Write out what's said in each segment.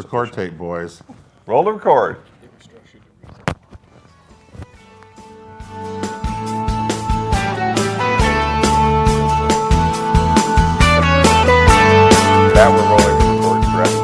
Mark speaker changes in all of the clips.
Speaker 1: record tape, boys.
Speaker 2: Roll the record. Now we're rolling the record, correct?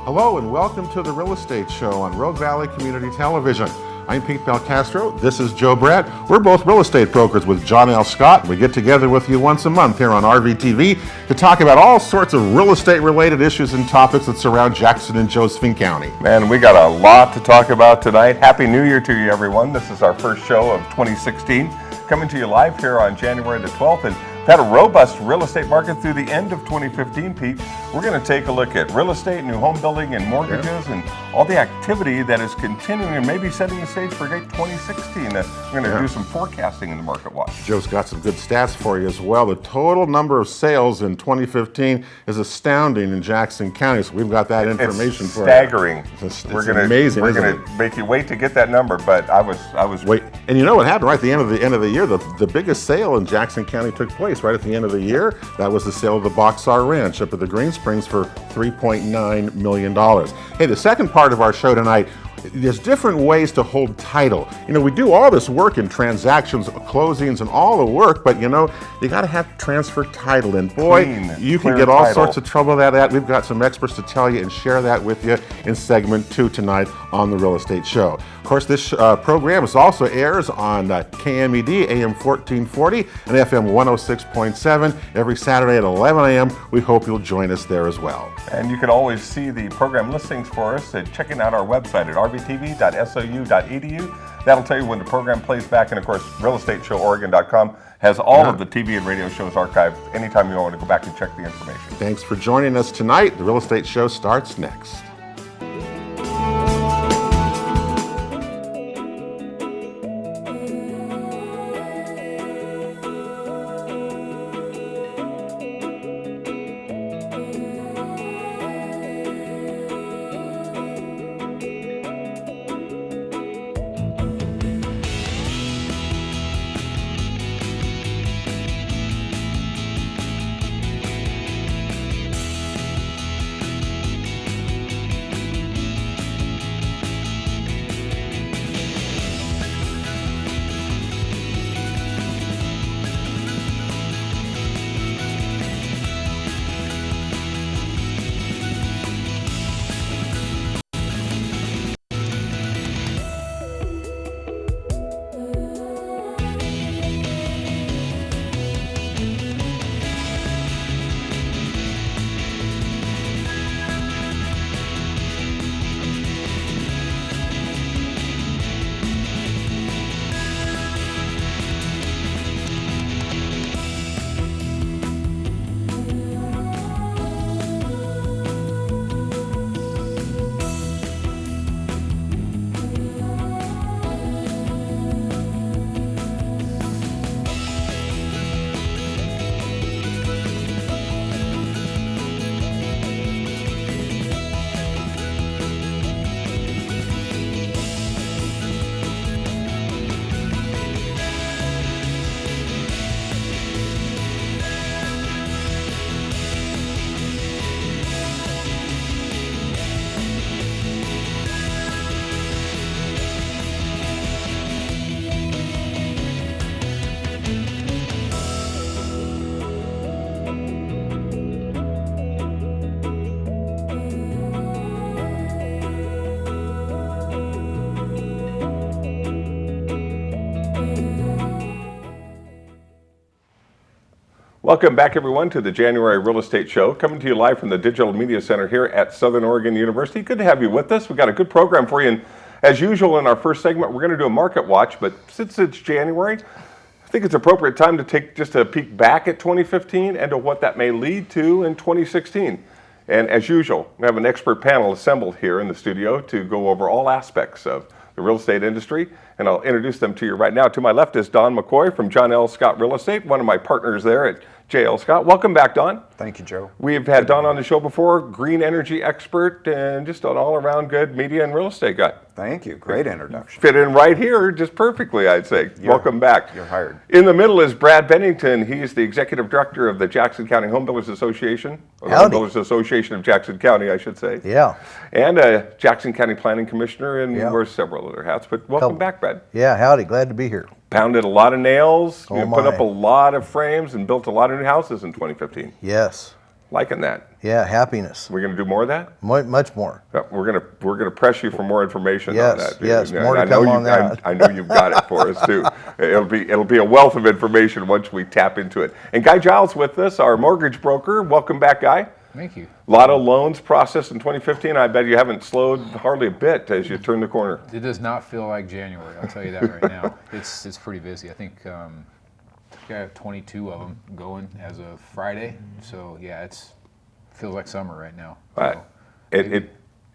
Speaker 1: Hello and welcome to the Real Estate Show on Rogue Valley Community Television. I'm Pete Belcastro. This is Joe Bratt. We're both real estate brokers with John L. Scott. We get together with you once a month here on RVTV to talk about all sorts of real estate related issues and topics that surround Jackson and Josephine County.
Speaker 2: Man, we got a lot to talk about tonight. Happy New Year to you, everyone. This is our first show of 2016, coming to you live here on January the 12th. And we've had a robust real estate market through the end of 2015, Pete. We're going to take a look at real estate, new home building, and mortgages, and all the activity that is continuing and maybe setting the stage for a great 2016. We're going to do some forecasting in the Market Watch.
Speaker 1: Joe's got some good stats for you as well. The total number of sales in 2015 is astounding in Jackson County, so we've got that information for you.
Speaker 2: Staggering.
Speaker 1: It's
Speaker 2: Amazing. We're going to make you wait to get that number, but I was
Speaker 1: wait. And you know what happened right at the end of the year? The biggest sale in Jackson County took place right at the end of the year. That was the sale of the Boxar Ranch up at the Green Springs for $3.9 million. Hey, the second part of our show tonight, there's different ways to hold title. You know, we do all this work in transactions, closings, and all the work, but you know, you got to have transfer title. And boy, you can get all sorts of trouble out of that. We've got some experts to tell you and share that with you in segment 2 tonight on the Real Estate Show. Of course, this program also airs on KMED, AM 1440, and FM 106.7 every Saturday at 11 a.m. We hope you'll join us there as well.
Speaker 2: And you can always see the program listings for us at checking out our website at rvtv.sou.edu. That'll tell you when the program plays back. And of course, realestateshoworegon.com has all of the TV and radio shows archived anytime you want to go back and check the information.
Speaker 1: Thanks for joining us tonight. The Real Estate Show starts next.
Speaker 2: Welcome back, everyone, to the January Real Estate Show, coming to you live from the Digital Media Center here at Southern Oregon University. Good to have you with us. We've got a good program for you, and as usual in our first segment, we're going to do a market watch, but since it's January, I think it's appropriate time to take just a peek back at 2015 and to what that may lead to in 2016. And as usual, we have an expert panel assembled here in the studio to go over all aspects of the real estate industry, and I'll introduce them to you right now. To my left is Don McCoy from John L. Scott Real Estate, one of my partners there at J.L. Scott. Welcome back, Don.
Speaker 3: Thank you, Joe.
Speaker 2: We've had Don on the show before, green energy expert and just an all-around good media and real estate guy.
Speaker 3: Thank you. Great introduction.
Speaker 2: Fit in right here just perfectly, I'd say. Welcome back.
Speaker 3: You're hired.
Speaker 2: In the middle is Brad Bennington. He's the executive director of the Jackson County Home Builders Association, or the Home Builders Association of Jackson County, I should say.
Speaker 4: Yeah.
Speaker 2: And a Jackson County Planning Commissioner, and wears several other hats. But welcome back, Brad.
Speaker 4: Yeah, howdy. Glad to be here.
Speaker 2: Pounded a lot of nails,
Speaker 4: Oh,
Speaker 2: put up
Speaker 4: my.
Speaker 2: a lot of frames, and built a lot of new houses in 2015.
Speaker 4: Yes.
Speaker 2: Liking that.
Speaker 4: Yeah, happiness.
Speaker 2: We're going to do more of that?
Speaker 4: Much more.
Speaker 2: We're gonna press you for more information on that.
Speaker 4: Yes,
Speaker 2: And
Speaker 4: more to
Speaker 2: I know
Speaker 4: come on that.
Speaker 2: I know you've got it for us too. It'll be a wealth of information once we tap into it. And Guy Giles with us, our mortgage broker. Welcome back, Guy.
Speaker 5: Thank you.
Speaker 2: A lot of loans processed in 2015. I bet you haven't slowed hardly a bit as you turn the corner.
Speaker 5: It does not feel like January. I'll tell you that right now. It's pretty busy. I think I have 22 of them going as of Friday. So yeah, feels like summer right now. So,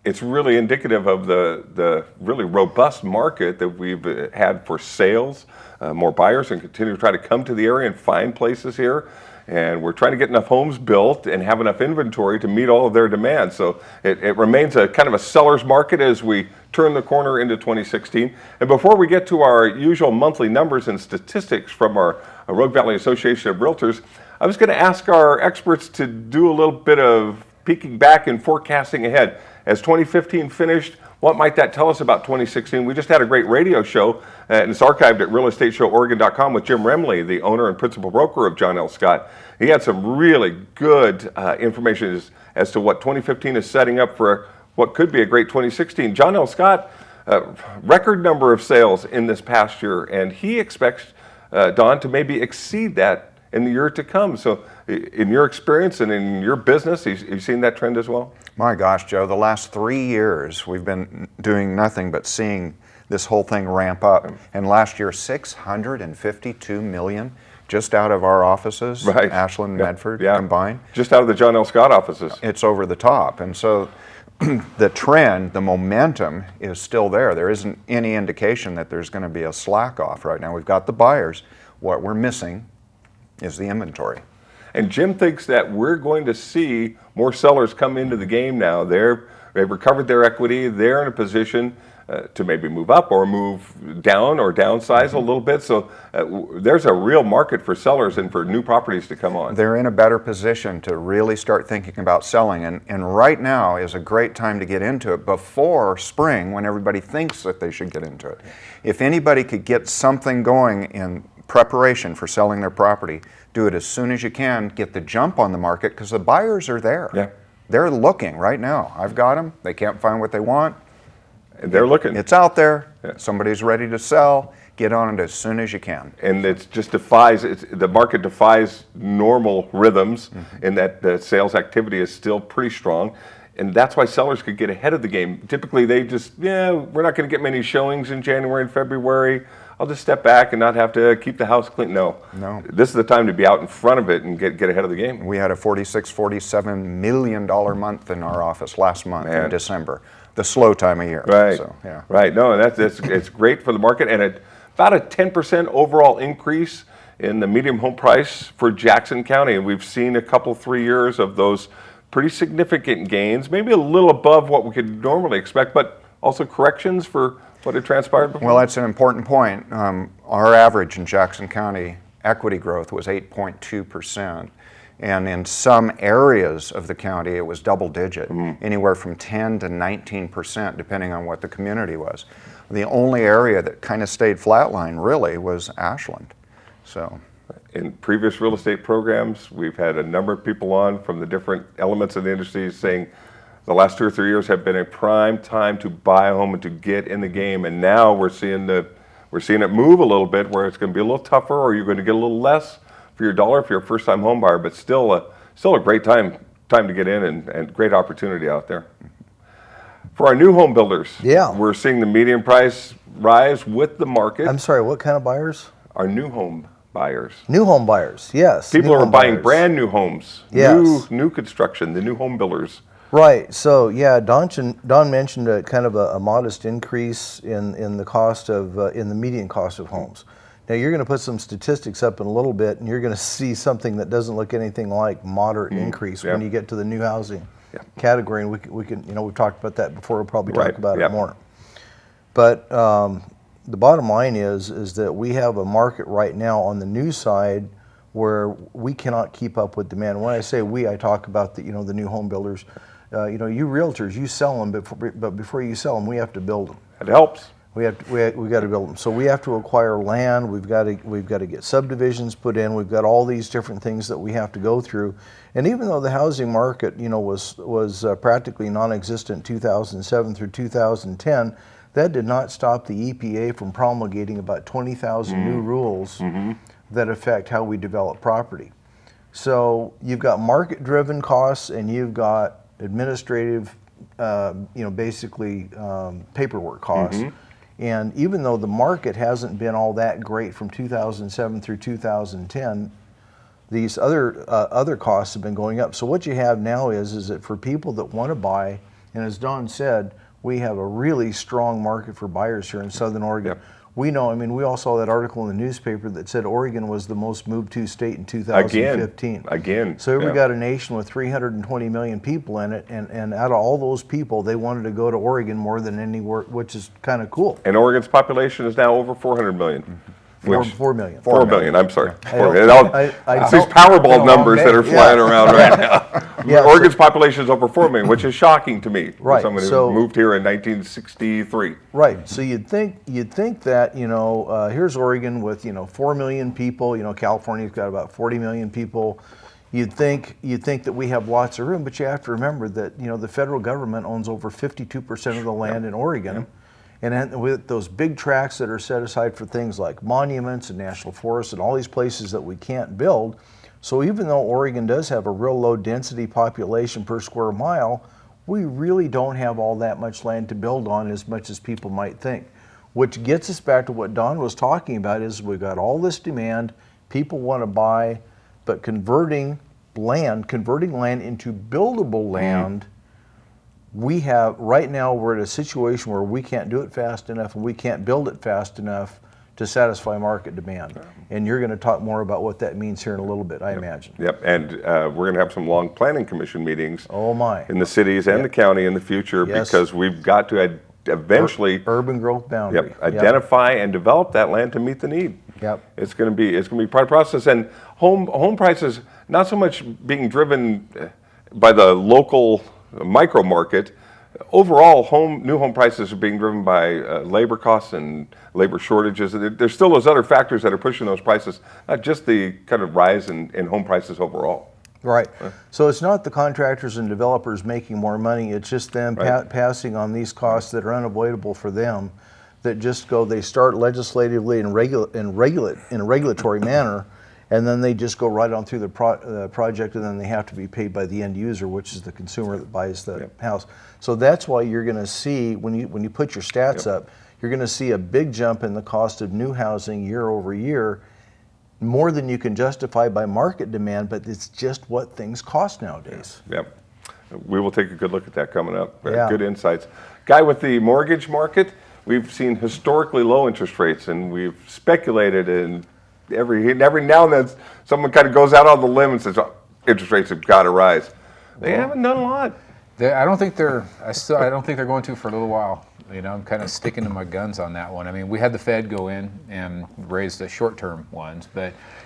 Speaker 2: It's really indicative of the really robust market that we've had for sales. More buyers and continue to try to come to the area and find places here. And we're trying to get enough homes built and have enough inventory to meet all of their demands. So it remains a kind of a seller's market as we turn the corner into 2016. And before we get to our usual monthly numbers and statistics from our Rogue Valley Association of Realtors, I was going to ask our experts to do a little bit of peeking back and forecasting ahead. As 2015 finished, what might that tell us about 2016? We just had a great radio show, and it's archived at realestateShowOregon.com with Jim Remley, the owner and principal broker of John L. Scott. He had some really good information as to what 2015 is setting up for what could be a great 2016. John L. Scott, record number of sales in this past year, and he expects, Don, to maybe exceed that in the year to come. So in your experience and in your business, you've seen that trend as well?
Speaker 3: My gosh, Joe, the last 3 years we've been doing nothing but seeing this whole thing ramp up. And last year, $652 million just out of our offices,
Speaker 2: right.
Speaker 3: Ashland, Medford combined.
Speaker 2: Just out of the John L. Scott offices.
Speaker 3: It's over the top. And so the trend, the momentum is still there. There isn't any indication that there's going to be a slack off right now. We've got the buyers. What we're missing is the inventory.
Speaker 2: And Jim thinks that we're going to see more sellers come into the game now. They've recovered their equity. They're in a position to maybe move up or move down or downsize a little bit. So there's a real market for sellers and for new properties to come on.
Speaker 3: They're in a better position to really start thinking about selling. And right now is a great time to get into it before spring when everybody thinks that they should get into it. If anybody could get something going in preparation for selling their property, do it as soon as you can, get the jump on the market because the buyers are there.
Speaker 2: Yeah.
Speaker 3: They're looking right now. I've got them. They can't find what they want.
Speaker 2: They're looking.
Speaker 3: It's out there.
Speaker 2: Yeah.
Speaker 3: Somebody's ready to sell. Get on it as soon as you can.
Speaker 2: And it just the market defies normal rhythms in that the sales activity is still pretty strong. And that's why sellers could get ahead of the game. Typically they just, we're not going to get many showings in January and February. I'll just step back and not have to keep the house clean. No. This is the time to be out in front of it and get ahead of the game.
Speaker 3: We had a $47 million month in our office last month in December. The slow time of year.
Speaker 2: Right.
Speaker 3: So, yeah.
Speaker 2: Right. No, and it's great for the market, and about a 10% overall increase in the medium home price for Jackson County. And we've seen a couple, 3 years of those pretty significant gains, maybe a little above what we could normally expect, but also corrections for what had transpired before.
Speaker 3: Well, that's an important point. Our average in Jackson County equity growth was 8.2%. And in some areas of the county, it was double digit, anywhere from 10 to 19%, depending on what the community was. The only area that kind of stayed flatline, really, was Ashland. So,
Speaker 2: in previous real estate programs, we've had a number of people on from the different elements of the industry saying the last 2 or 3 years have been a prime time to buy a home and to get in the game. And now we're seeing it move a little bit, where it's going to be a little tougher, or you're going to get a little less for your dollar if you're a first-time home buyer, but still a great time to get in and great opportunity out there. For our new home builders, we're seeing the median price rise with the market.
Speaker 4: I'm sorry, what kind of buyers?
Speaker 2: Our new home buyers.
Speaker 4: New home buyers, yes.
Speaker 2: People are buying brand new homes,
Speaker 4: yes.
Speaker 2: new construction, the new home builders.
Speaker 4: Right. So yeah, Don mentioned a kind of a modest increase in the cost of in the median cost of homes. Now you're going to put some statistics up in a little bit, and you're going to see something that doesn't look anything like moderate increase when you get to the new housing category. And we can, we've talked about that before. We'll probably talk about it more. But the bottom line is that we have a market right now on the new side where we cannot keep up with demand. When I say we, I talk about the the new home builders. You realtors, you sell them, but before you sell them, we have to build them.
Speaker 2: It helps.
Speaker 4: We got to build them. So we have to acquire land. We've got to get subdivisions put in. We've got all these different things that we have to go through. And even though the housing market, was practically non-existent in 2007 through 2010, that did not stop the EPA from promulgating about 20,000 new rules that affect how we develop property. So you've got market-driven costs, and you've got administrative, basically paperwork costs. And even though the market hasn't been all that great from 2007 through 2010, these other costs have been going up. So what you have now is that for people that want to buy, and as Don said, we have a really strong market for buyers here in Southern Oregon. We know, we all saw that article in the newspaper that said Oregon was the most moved to state in 2015.
Speaker 2: Again.
Speaker 4: So we got a nation with 320 million people in it, and out of all those people, they wanted to go to Oregon more than anywhere, which is kind of cool.
Speaker 2: And Oregon's population is now over 400 million.
Speaker 4: 4 million.
Speaker 2: 4 million, I'm sorry.
Speaker 4: It's
Speaker 2: these Powerball numbers that are flying around right now. Oregon's population is over 4 million, which is shocking to me.
Speaker 4: Right.
Speaker 2: Someone who moved here in 1963.
Speaker 4: Right. So you'd think that here's Oregon with 4 million people. California's got about 40 million people. You'd think that we have lots of room, but you have to remember that the federal government owns over 52% of the land in Oregon. And with those big tracts that are set aside for things like monuments and national forests and all these places that we can't build. So even though Oregon does have a real low density population per square mile, we really don't have all that much land to build on as much as people might think. Which gets us back to what Don was talking about is we've got all this demand, people want to buy, but converting land into buildable land, we have, right now we're at a situation where we can't do it fast enough and we can't build it fast enough to satisfy market demand. And you're going to talk more about what that means here in a little bit, I imagine.
Speaker 2: And we're going to have some long planning commission meetings in the cities and the county in the future because we've got to eventually
Speaker 4: urban growth boundary.
Speaker 2: Identify and develop that land to meet the need. It's going to be part of the process. And home prices not so much being driven by the local micro market. Overall, new home prices are being driven by labor costs and labor shortages. There's still those other factors that are pushing those prices, not just the kind of rise in home prices overall.
Speaker 4: Right. So it's not the contractors and developers making more money. It's just them passing on these costs that are unavoidable for them. That they start legislatively and in a regulatory manner. And then they just go right on through the project, and then they have to be paid by the end user, which is the consumer that buys the house. So that's why you're going to see, when you put your stats up, you're going to see a big jump in the cost of new housing year over year, more than you can justify by market demand, but it's just what things cost nowadays.
Speaker 2: We will take a good look at that coming up. Good insights. Guy, with the mortgage market, we've seen historically low interest rates, and we've speculated in every now and then someone kind of goes out on the limb and says, oh, interest rates have got to rise. They haven't done a lot.
Speaker 5: I don't think they're going to for a little while. I'm kind of sticking to my guns on that one. We had the Fed go in and raise the short-term ones,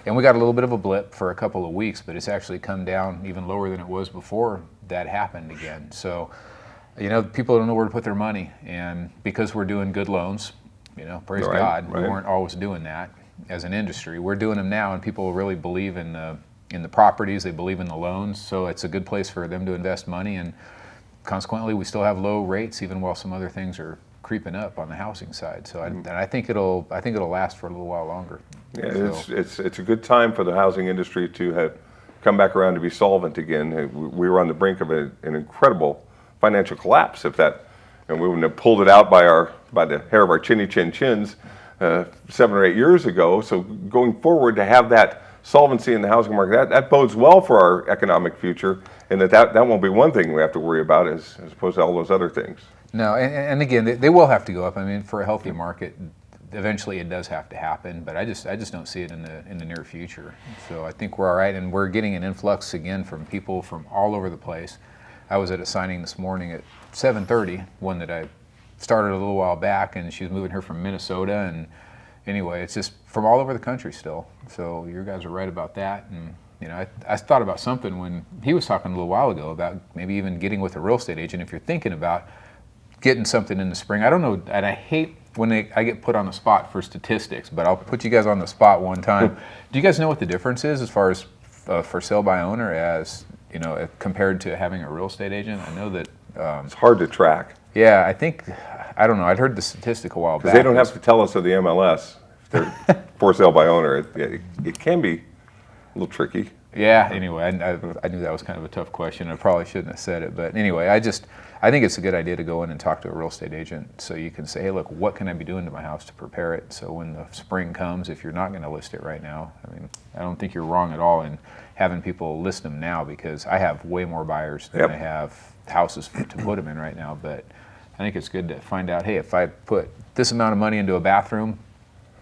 Speaker 5: and we got a little bit of a blip for a couple of weeks, but it's actually come down even lower than it was before that happened again. So, people don't know where to put their money, and because we're doing good loans, praise God, we weren't always doing that. As an industry, we're doing them now, and people really believe in the properties. They believe in the loans, so it's a good place for them to invest money. And consequently, we still have low rates, even while some other things are creeping up on the housing side. So, I think it'll last for a little while longer.
Speaker 2: It's a good time for the housing industry to have come back around to be solvent again. We were on the brink of an incredible financial collapse and we wouldn't have pulled it out by the hair of our chinny chins. 7 or 8 years ago. So going forward, to have that solvency in the housing market, that bodes well for our economic future, and that won't be one thing we have to worry about as opposed to all those other things.
Speaker 5: No, and again, they will have to go up. For a healthy market, eventually it does have to happen, but I just don't see it in the near future. So I think we're all right, and we're getting an influx again from people from all over the place. I was at a signing this morning at 7:30, one that I started a little while back, and she was moving here from Minnesota, and anyway, it's just from all over the country still. So you guys are right about that, and you know, I thought about something when he was talking a little while ago about maybe even getting with a real estate agent if you're thinking about getting something in the spring. I don't know, and I hate when I get put on the spot for statistics, but I'll put you guys on the spot one time. Do you guys know what the difference is as far as for sale by owner as, you know, compared to having a real estate agent? I know that
Speaker 2: It's hard to track.
Speaker 5: yeah, I don't know. I'd heard the statistic a while back.
Speaker 2: Because they don't have to tell us of the MLS. If they're for sale by owner. It can be a little tricky.
Speaker 5: Yeah, anyway, I knew that was kind of a tough question. I probably shouldn't have said it. But anyway, I think it's a good idea to go in and talk to a real estate agent so you can say, hey, look, what can I be doing to my house to prepare it? So when the spring comes, if you're not going to list it right now, I mean, I don't think you're wrong at all in having people list them now, because I have way more buyers than I have houses to put them in right now. But I think it's good to find out, hey, if I put this amount of money into a bathroom,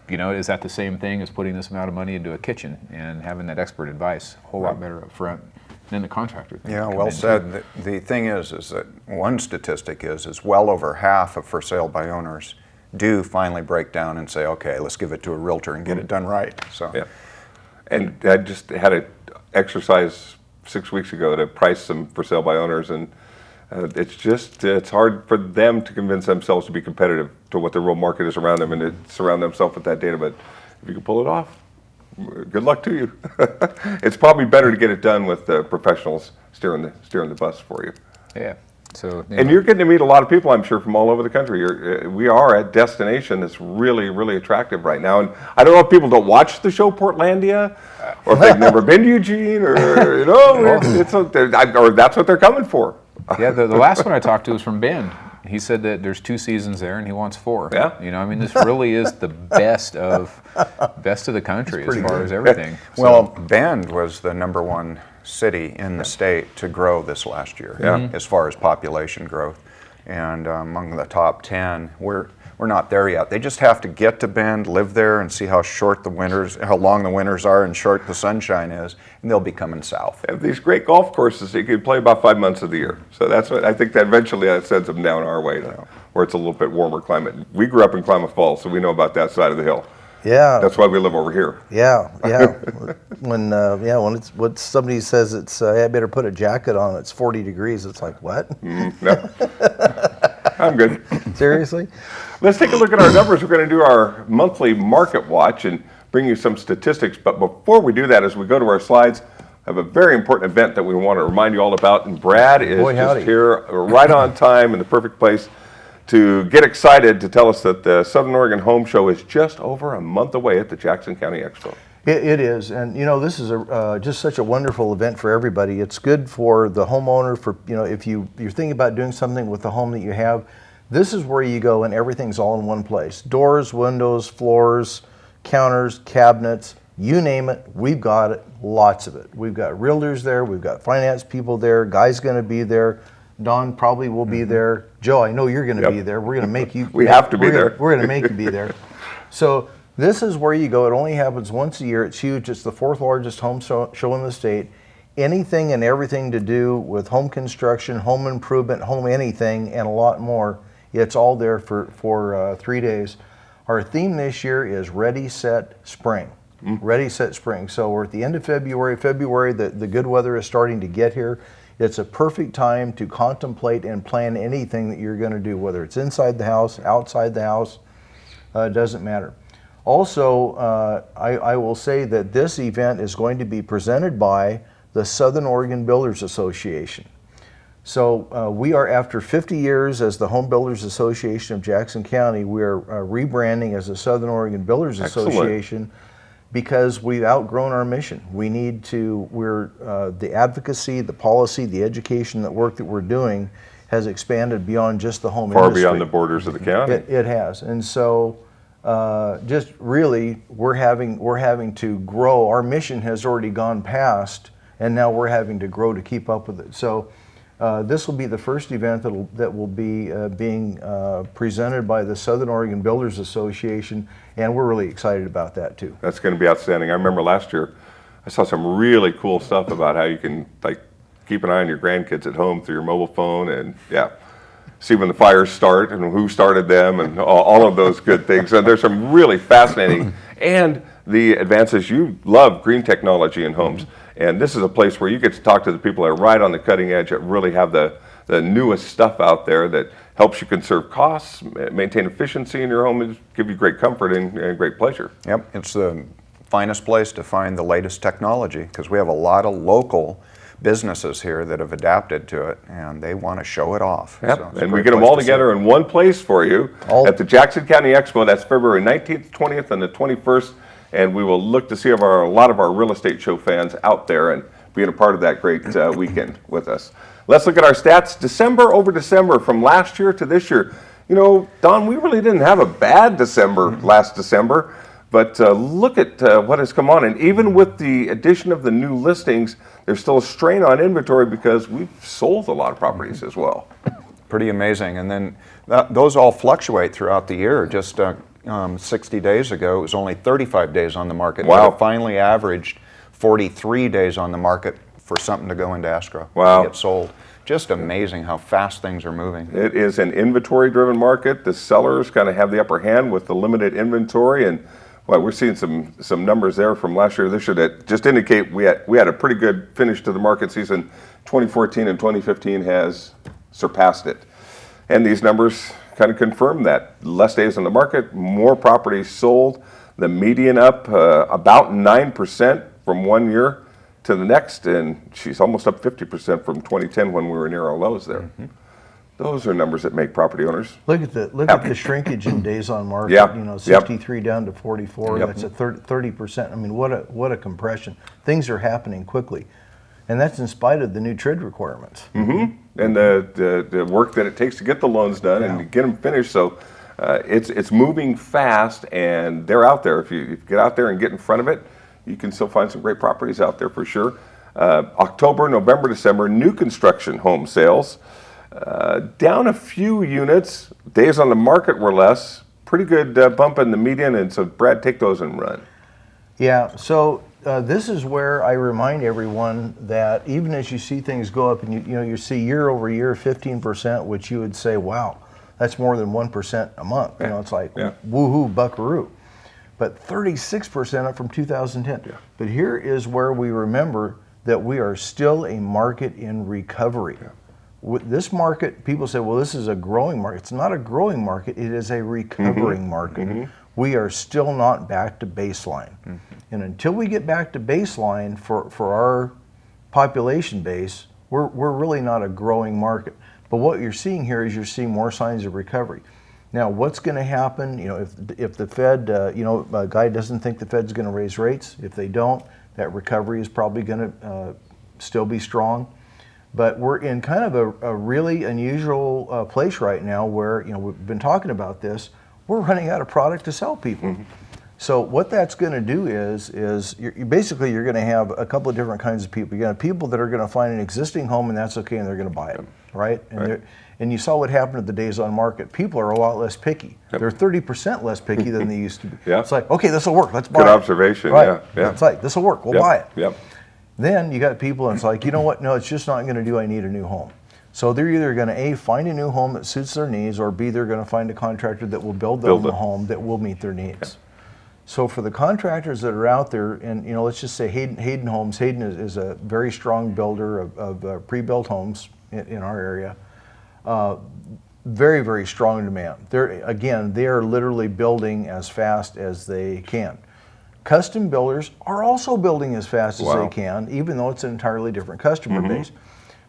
Speaker 5: you know, is that the same thing as putting this amount of money into a kitchen? And having that expert advice a whole lot better up front than the contractor.
Speaker 3: Yeah, well said. The thing is that one statistic is well over half of for sale by owners do finally break down and say, okay, let's give it to a realtor and get it done right. So,
Speaker 2: Yeah. And I just had an exercise 6 weeks ago to price some for sale by owners, and it's hard for them to convince themselves to be competitive to what the real market is around them and to surround themselves with that data. But if you can pull it off, good luck to you. It's probably better to get it done with professionals steering the bus for you.
Speaker 5: Yeah. So,
Speaker 2: And you're getting to meet a lot of people, I'm sure, from all over the country. We are a destination that's really, really attractive right now. And I don't know if people don't watch the show Portlandia, or if they've never been to Eugene, or you know, or that's what they're coming for.
Speaker 5: yeah, the last one I talked to was from Bend. He said that there's 2 seasons there and he wants 4.
Speaker 2: Yeah.
Speaker 5: You know, I mean, this really is the best of the country as far as everything.
Speaker 3: well, Bend was the #1 city in the state to grow this last year, as far as population growth, and among the top 10. We're not there yet. They just have to get to Bend, live there, and see how long the winters are and short the sunshine is, and they'll be coming south.
Speaker 2: They have these great golf courses that you can play about 5 months of the year. So that's what I think that eventually that sends them down our way to where it's a little bit warmer climate. We grew up in Klamath Falls, so we know about that side of the hill.
Speaker 4: Yeah.
Speaker 2: That's why we live over here.
Speaker 4: Yeah. when when somebody says it's I better put a jacket on, it's 40 degrees. It's like, what?
Speaker 2: No. I'm good.
Speaker 4: Seriously?
Speaker 2: Let's take a look at our numbers. We're going to do our monthly market watch and bring you some statistics. But before we do that, as we go to our slides, I have a very important event that we want to remind you all about. And Brad is just here right on time in the perfect place to get excited to tell us that the Southern Oregon Home Show is just over a month away at the Jackson County Expo.
Speaker 4: It is, and you know, this is just such a wonderful event for everybody. It's good for the homeowner. For if you're thinking about doing something with the home that you have, this is where you go, and everything's all in one place: doors, windows, floors, counters, cabinets, you name it. We've got it, lots of it. We've got realtors there. We've got finance people there. Guy's going to be there. Don probably will be there. Joe, I know you're going to be there. We're going to make you.
Speaker 2: We have to be there.
Speaker 4: We're going to make you be there. So. This is where you go. It only happens once a year. It's huge. It's the 4th largest home show in the state. Anything and everything to do with home construction, home improvement, home anything, and a lot more. It's all there for 3 days. Our theme this year is Ready, Set, Spring. Ready, Set, Spring. So we're at the end of February. The good weather is starting to get here. It's a perfect time to contemplate and plan anything that you're going to do, whether it's inside the house, outside the house, it doesn't matter. Also, I will say that this event is going to be presented by the Southern Oregon Builders Association. So we are, after 50 years as the Home Builders Association of Jackson County, we are rebranding as the Southern Oregon Builders Association because we've outgrown our mission. We need to, the advocacy, the policy, the education, the work that we're doing has expanded beyond just the home industry.
Speaker 2: Far beyond the borders of the county.
Speaker 4: It has, and so just really we're having to grow. Our mission has already gone past, and now we're having to grow to keep up with it. So This will be the first event that will be being presented by the Southern Oregon Builders Association, and we're really excited about that too.
Speaker 2: That's going to be outstanding. I remember last year, I saw some really cool stuff about how you can keep an eye on your grandkids at home through your mobile phone, and see when the fires start and who started them and all of those good things. And there's some really fascinating, and the advances. You love green technology in homes, and this is a place where you get to talk to the people that are right on the cutting edge, that really have the newest stuff out there that helps you conserve costs, maintain efficiency in your home, and give you great comfort and great pleasure.
Speaker 3: Yep, it's the finest place to find the latest technology, because we have a lot of local businesses here that have adapted to it, and they want to show it off.
Speaker 2: Yep.
Speaker 3: So
Speaker 2: And we get them all together in one place for you at the Jackson County Expo. That's February 19th, 20th, and the 21st. And we will look to see a lot of our real estate show fans out there and being a part of that great weekend with us. Let's look at our stats. December over December, from last year to this year. You know, Don, we really didn't have a bad December last December, but look at what has come on. And even with the addition of the new listings, there's still a strain on inventory because we've sold a lot of properties as well.
Speaker 3: Pretty amazing. And then those all fluctuate throughout the year. Just 60 days ago, it was only 35 days on the market.
Speaker 2: Wow.
Speaker 3: But it finally averaged 43 days on the market for something to go into escrow.
Speaker 2: Wow.
Speaker 3: To get sold. Just amazing how fast things are moving.
Speaker 2: It is an inventory-driven market. The sellers kind of have the upper hand with the limited inventory, and we're seeing some numbers there from last year, this year, that just indicate we had a pretty good finish to the market season. 2014 and 2015 has surpassed it, and these numbers kind of confirm that. Less days on the market, more properties sold. The median up about 9% from one year to the next, and she's almost up 50% from 2010 when we were near our lows there. Mm-hmm. Those are numbers that make property owners.
Speaker 4: Look at the shrinkage in days on market.
Speaker 2: Yeah.
Speaker 4: You know, 63 down to 44.
Speaker 2: Yep.
Speaker 4: That's a 30%. I mean, what a compression. Things are happening quickly, and that's in spite of the new TRID requirements.
Speaker 2: Mm-hmm. And the work that it takes to get the loans done and to get them finished. So it's moving fast, and they're out there. If you get out there and get in front of it, you can still find some great properties out there for sure. October, November, December, new construction home sales. Down a few units. Days on the market were less. Pretty good bump in the median, and so Brad, take those and run.
Speaker 4: Yeah, so this is where I remind everyone that even as you see things go up, and you see year over year 15%, which you would say, wow, that's more than 1% a month. You know, it's like woohoo, buckaroo. But 36% up from 2010. Yeah. But here is where we remember that we are still a market in recovery. Yeah. With this market, people say, well, this is a growing market. It's not a growing market, it is a recovering market. Mm-hmm. We are still not back to baseline. Mm-hmm. And until we get back to baseline for our population base, we're really not a growing market. But what you're seeing here is you're seeing more signs of recovery. Now, what's going to happen, if the Fed, Guy doesn't think the Fed's going to raise rates. If they don't, that recovery is probably going to still be strong. But we're in kind of a really unusual place right now where, we've been talking about this, we're running out of product to sell people. Mm-hmm. So what that's going to do is you're going to have a couple of different kinds of people. You're going to have people that are going to find an existing home and that's okay and they're going to buy it, right? And you saw what happened at the days on market. People are a lot less picky. Yep. They're 30% less picky than they used to be. Yeah. It's like, okay, this will work, let's buy it.
Speaker 2: Good observation,
Speaker 4: right.
Speaker 2: Yeah.
Speaker 4: It's like, this will work, we'll buy it.
Speaker 2: Yep.
Speaker 4: Then you got people and it's like, you know what, no, it's just not going to do, I need a new home. So they're either going to A, find a new home that suits their needs, or B, they're going to find a contractor that will build them a home that will meet their needs. Yeah. So for the contractors that are out there, and let's just say Hayden Homes. Hayden is a very strong builder of pre-built homes in our area. Very, very strong demand. They are literally building as fast as they can. Custom builders are also building as fast as they can, even though it's an entirely different customer base.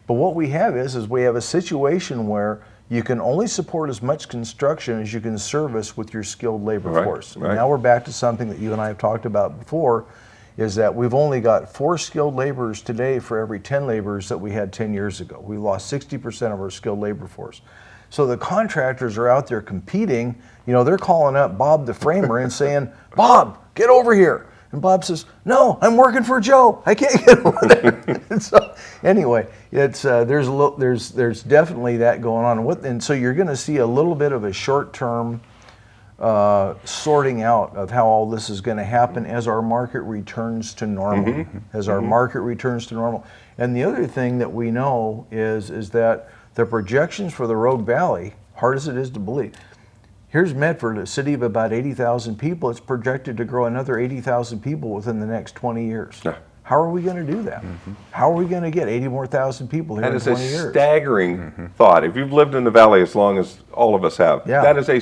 Speaker 4: But what we have is we have a situation where you can only support as much construction as you can service with your skilled labor force. Right. Now we're back to something that you and I have talked about before, is that we've only got 4 skilled laborers today for every 10 laborers that we had 10 years ago. We lost 60% of our skilled labor force. So the contractors are out there competing. They're calling up Bob the framer and saying, Bob, get over here. And Bob says, no, I'm working for Joe. I can't get over there. And so anyway, it's there's definitely that going on. And so you're going to see a little bit of a short-term sorting out of how all this is going to happen as our market returns to normal. As our market returns to normal. And the other thing that we know is that the projections for the Rogue Valley, hard as it is to believe, here's Medford, a city of about 80,000 people. It's projected to grow another 80,000 people within the next 20 years. Yeah. How are we going to do that? How are we going to get 80 more thousand people here in 20 years?
Speaker 2: That is a staggering thought. If you've lived in the valley as long as all of us have, that is a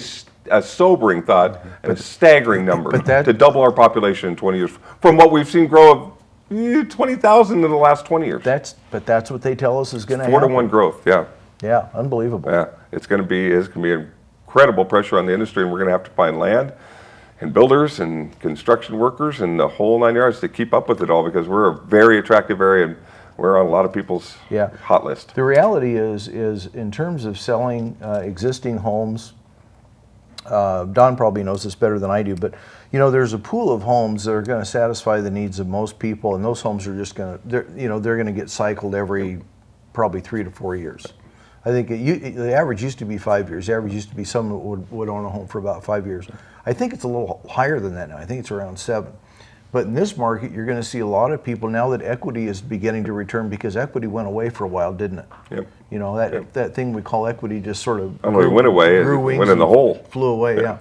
Speaker 2: sobering thought and a staggering number to double our population in 20 years from what we've seen grow of 20,000 in the last 20 years.
Speaker 4: But that's what they tell us is going to happen.
Speaker 2: 4-to-1 growth, yeah.
Speaker 4: Yeah, unbelievable.
Speaker 2: Yeah, it's going to be incredible pressure on the industry, and we're going to have to find land and builders and construction workers and the whole 9 yards to keep up with it all, because we're a very attractive area and we're on a lot of people's hot list.
Speaker 4: The reality is in terms of selling existing homes, Don probably knows this better than I do, but there's a pool of homes that are going to satisfy the needs of most people, and those homes are just going to they're going to get cycled every probably 3 to 4 years. I think the average used to be 5 years. The average used to be someone would own a home for about 5 years. I think it's a little higher than that now. I think it's around 7. But in this market, you're going to see a lot of people now that equity is beginning to return, because equity went away for a while, didn't it? Yep. That thing we call equity just sort of
Speaker 2: it went away. It went in the hole.
Speaker 4: Flew away, yeah.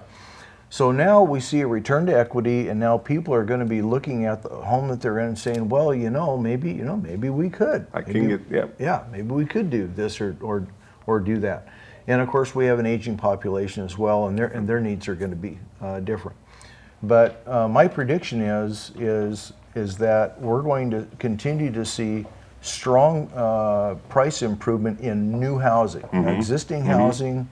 Speaker 4: So now we see a return to equity, and now people are going to be looking at the home that they're in and saying, well, maybe we could. Maybe we could do this or do that. And of course, we have an aging population as well, and their needs are going to be different. But my prediction is that we're going to continue to see strong price improvement in new housing. Existing housing,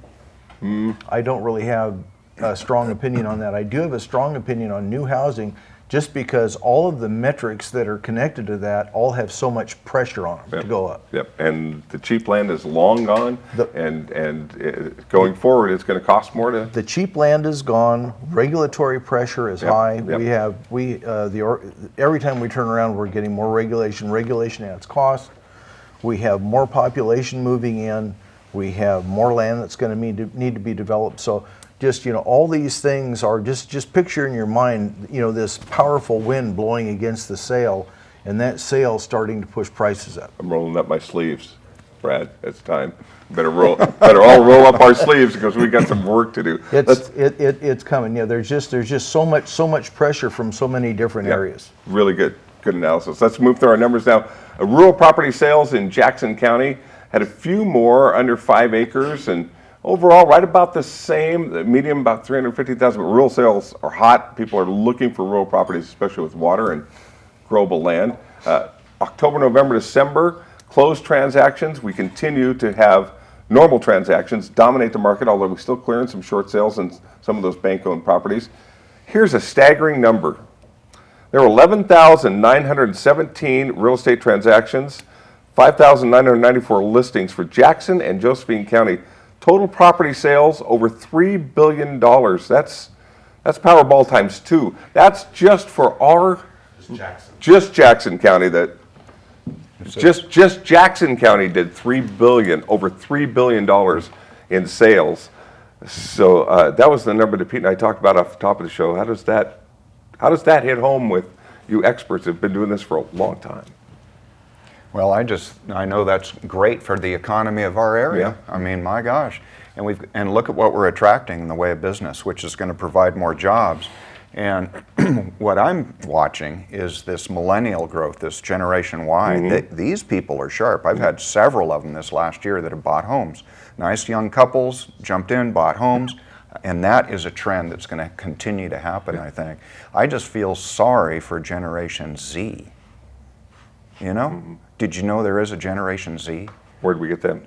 Speaker 4: I don't really have a strong opinion on that. I do have a strong opinion on new housing, just because all of the metrics that are connected to that all have so much pressure on them to go up.
Speaker 2: Yep, and the cheap land is long gone, and going forward, it's going to cost more to.
Speaker 4: The cheap land is gone. Regulatory pressure is high. Every time we turn around, we're getting more regulation. Regulation adds cost. We have more population moving in. We have more land that's going to need to be developed. So just, all these things are just picture in your mind, this powerful wind blowing against the sail, and that sail starting to push prices up.
Speaker 2: I'm rolling up my sleeves, Brad. It's time. Better all roll up our sleeves, because we got some work to do.
Speaker 4: It's coming. There's just so much pressure from so many different areas.
Speaker 2: Really good analysis. Let's move through our numbers now. Rural property sales in Jackson County had a few more under 5 acres, and overall, right about the same. The medium about 350,000. But rural sales are hot. People are looking for rural properties, especially with water and growable land. October, November, December, closed transactions. We continue to have normal transactions dominate the market, although we're still clearing some short sales in some of those bank-owned properties. Here's a staggering number. There were 11,917 real estate transactions, 5,994 listings for Jackson and Josephine County. Total property sales over $3 billion. That's Powerball times 2. That's just for our just Jackson County. Just Jackson County did over $3 billion in sales. So that was the number that Pete and I talked about off the top of the show. How does that hit home with you experts who've been doing this for a long time?
Speaker 3: Well, I know that's great for the economy of our area.
Speaker 2: Yeah.
Speaker 3: I mean, my gosh. And look at what we're attracting in the way of business, which is going to provide more jobs. And what I'm watching is this millennial growth, this Generation Y. These people are sharp. I've had several of them this last year that have bought homes. Nice young couples jumped in, bought homes. And that is a trend that's going to continue to happen, I think. I just feel sorry for Generation Z. Did you know there is a Generation Z?
Speaker 2: Where'd we get them?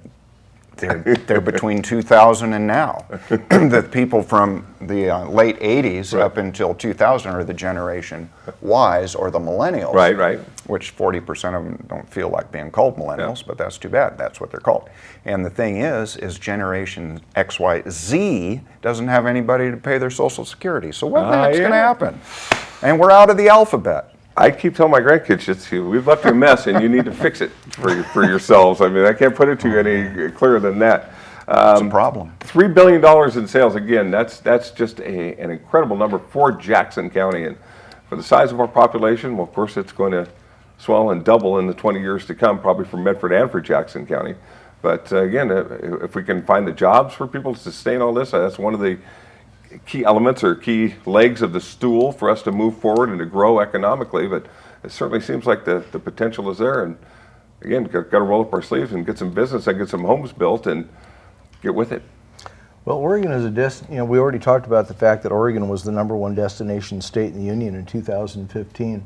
Speaker 3: They're between 2000 and now. The people from the late 80s up until 2000 are the Generation Ys, or the millennials.
Speaker 2: Right.
Speaker 3: Which 40% of them don't feel like being called millennials, but that's too bad. That's what they're called. And the thing is Generation XYZ doesn't have anybody to pay their Social Security. So what the heck's going to happen? And we're out of the alphabet.
Speaker 2: I keep telling my grandkids, we've left you a mess and you need to fix it for yourselves. I mean, I can't put it to you any clearer than that.
Speaker 3: It's a problem.
Speaker 2: $3 billion in sales. Again, that's just an incredible number for Jackson County. And for the size of our population, well, of course, it's going to swell and double in the 20 years to come, probably for Medford and for Jackson County. But again, if we can find the jobs for people to sustain all this, that's one of the key elements or key legs of the stool for us to move forward and to grow economically. But it certainly seems like the potential is there. And again, got to roll up our sleeves and get some business and get some homes built and get with it.
Speaker 4: Well, Oregon is a we already talked about the fact that Oregon was the #1 destination state in the union in 2015.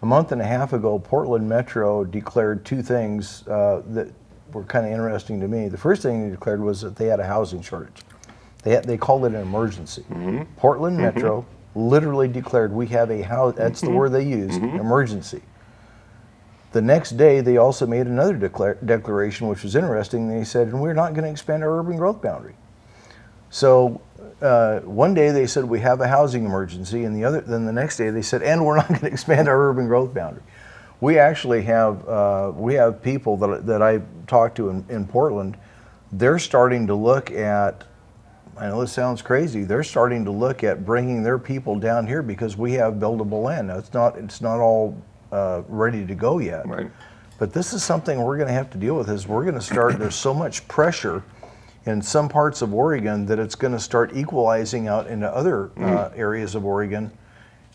Speaker 4: A month and a half ago, Portland Metro declared two things that were kind of interesting to me. The first thing they declared was that they had a housing shortage. They called it an emergency. Portland Metro literally declared we have a house, that's the word they used, emergency. The next day, they also made another declaration, which was interesting. They said, and we're not going to expand our urban growth boundary. So one day they said we have a housing emergency, and then the next day they said, and we're not going to expand our urban growth boundary. We actually have people that I talked to in Portland. They're starting to look at, I know this sounds crazy, they're starting to look at bringing their people down here because we have buildable land. Now, it's not all ready to go yet.
Speaker 2: Right.
Speaker 4: But this is something we're going to have to deal with. Is we're going to start. There's so much pressure in some parts of Oregon that it's going to start equalizing out into other areas of Oregon,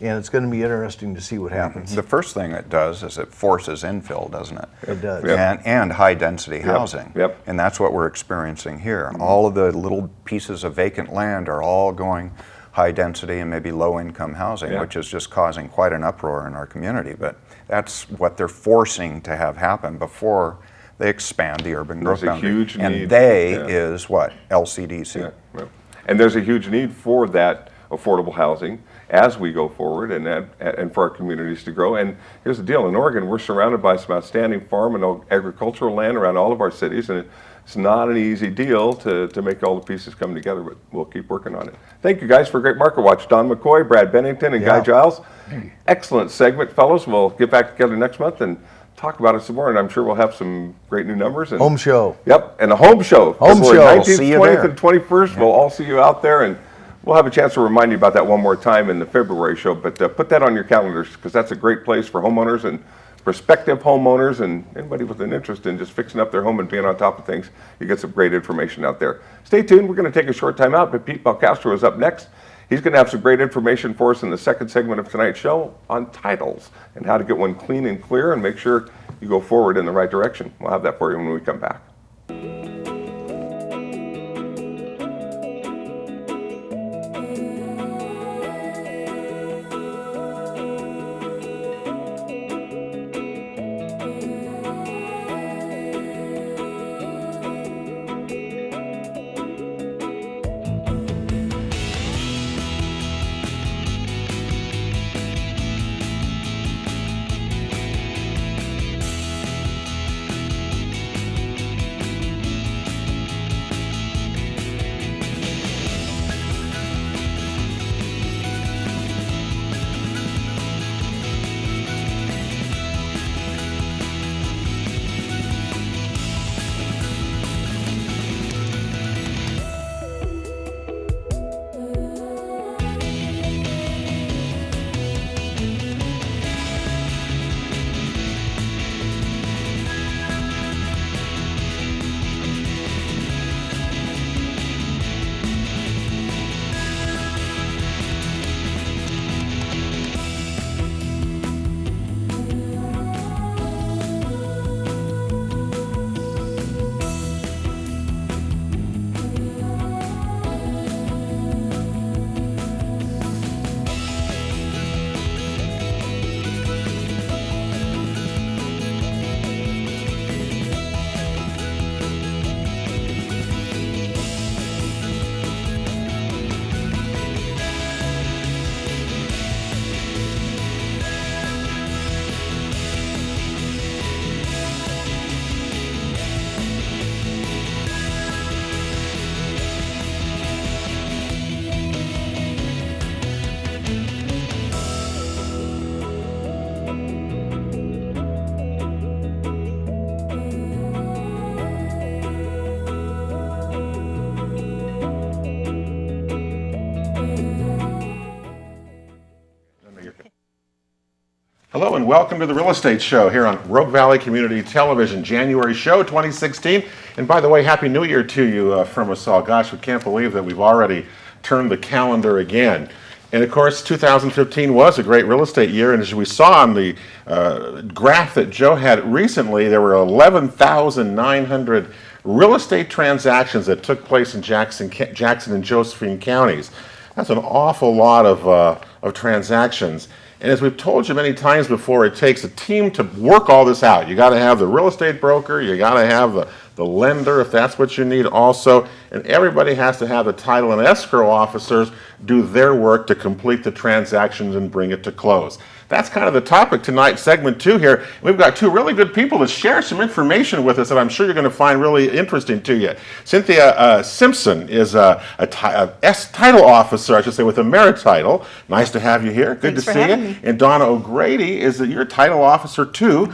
Speaker 4: and it's going to be interesting to see what happens.
Speaker 3: The first thing it does is it forces infill, doesn't it?
Speaker 4: It does.
Speaker 3: And high density housing.
Speaker 2: Yep.
Speaker 3: And that's what we're experiencing here. All of the little pieces of vacant land are all going high density and maybe low income housing, which is just causing quite an uproar in our community. But that's what they're forcing to have happen before they expand the urban growth
Speaker 2: There's a
Speaker 3: boundary.
Speaker 2: huge need.
Speaker 3: And they is what? LCDC.
Speaker 2: Yeah. And there's a huge need for that affordable housing as we go forward and for our communities to grow. And here's the deal, in Oregon, we're surrounded by some outstanding farm and agricultural land around all of our cities, and it's not an easy deal to make all the pieces come together, but we'll keep working on it. Thank you guys for a great market watch. Don McCoy, Brad Bennington, and Guy Giles. Excellent segment, fellows. We'll get back together next month and talk about it some more, and I'm sure we'll have some great new numbers. And
Speaker 4: Home show.
Speaker 2: Yep, and a home show.
Speaker 4: Home
Speaker 2: February
Speaker 4: show.
Speaker 2: 19th,
Speaker 3: See you
Speaker 2: 20th,
Speaker 3: there.
Speaker 2: and 21st. We'll all see you out there, and we'll have a chance to remind you about that one more time in the February show. But put that on your calendars, because that's a great place for homeowners and prospective homeowners and anybody with an interest in just fixing up their home and being on top of things. You get some great information out there. Stay tuned. We're going to take a short time out, but Pete Belcastro is up next. He's going to have some great information for us in the second segment of tonight's show on titles and how to get one clean and clear and make sure you go forward in the right direction. We'll have that for you when we come back.
Speaker 1: and welcome to the Real Estate Show here on Rogue Valley Community Television, January show 2016. And by the way, Happy New Year to you from us all. Gosh, we can't believe that we've already turned the calendar again. And of course, 2015 was a great real estate year, and as we saw on the graph that Joe had recently, there were 11,900 real estate transactions that took place in Jackson and Josephine counties. That's an awful lot of transactions. And as we've told you many times before, it takes a team to work all this out. You got to have the real estate broker, you got to have the lender if that's what you need also, and everybody has to have the title and escrow officers do their work to complete the transactions and bring it to close. That's kind of the topic tonight, segment 2 here. We've got two really good people to share some information with us that I'm sure you're going to find really interesting to you. Cynthia Simpson is a title officer, I should say, with Amerititle. Nice to have you here. Good
Speaker 6: Thanks
Speaker 1: to
Speaker 6: for
Speaker 1: see you.
Speaker 6: having me.
Speaker 1: And Donna O'Grady is your title officer too,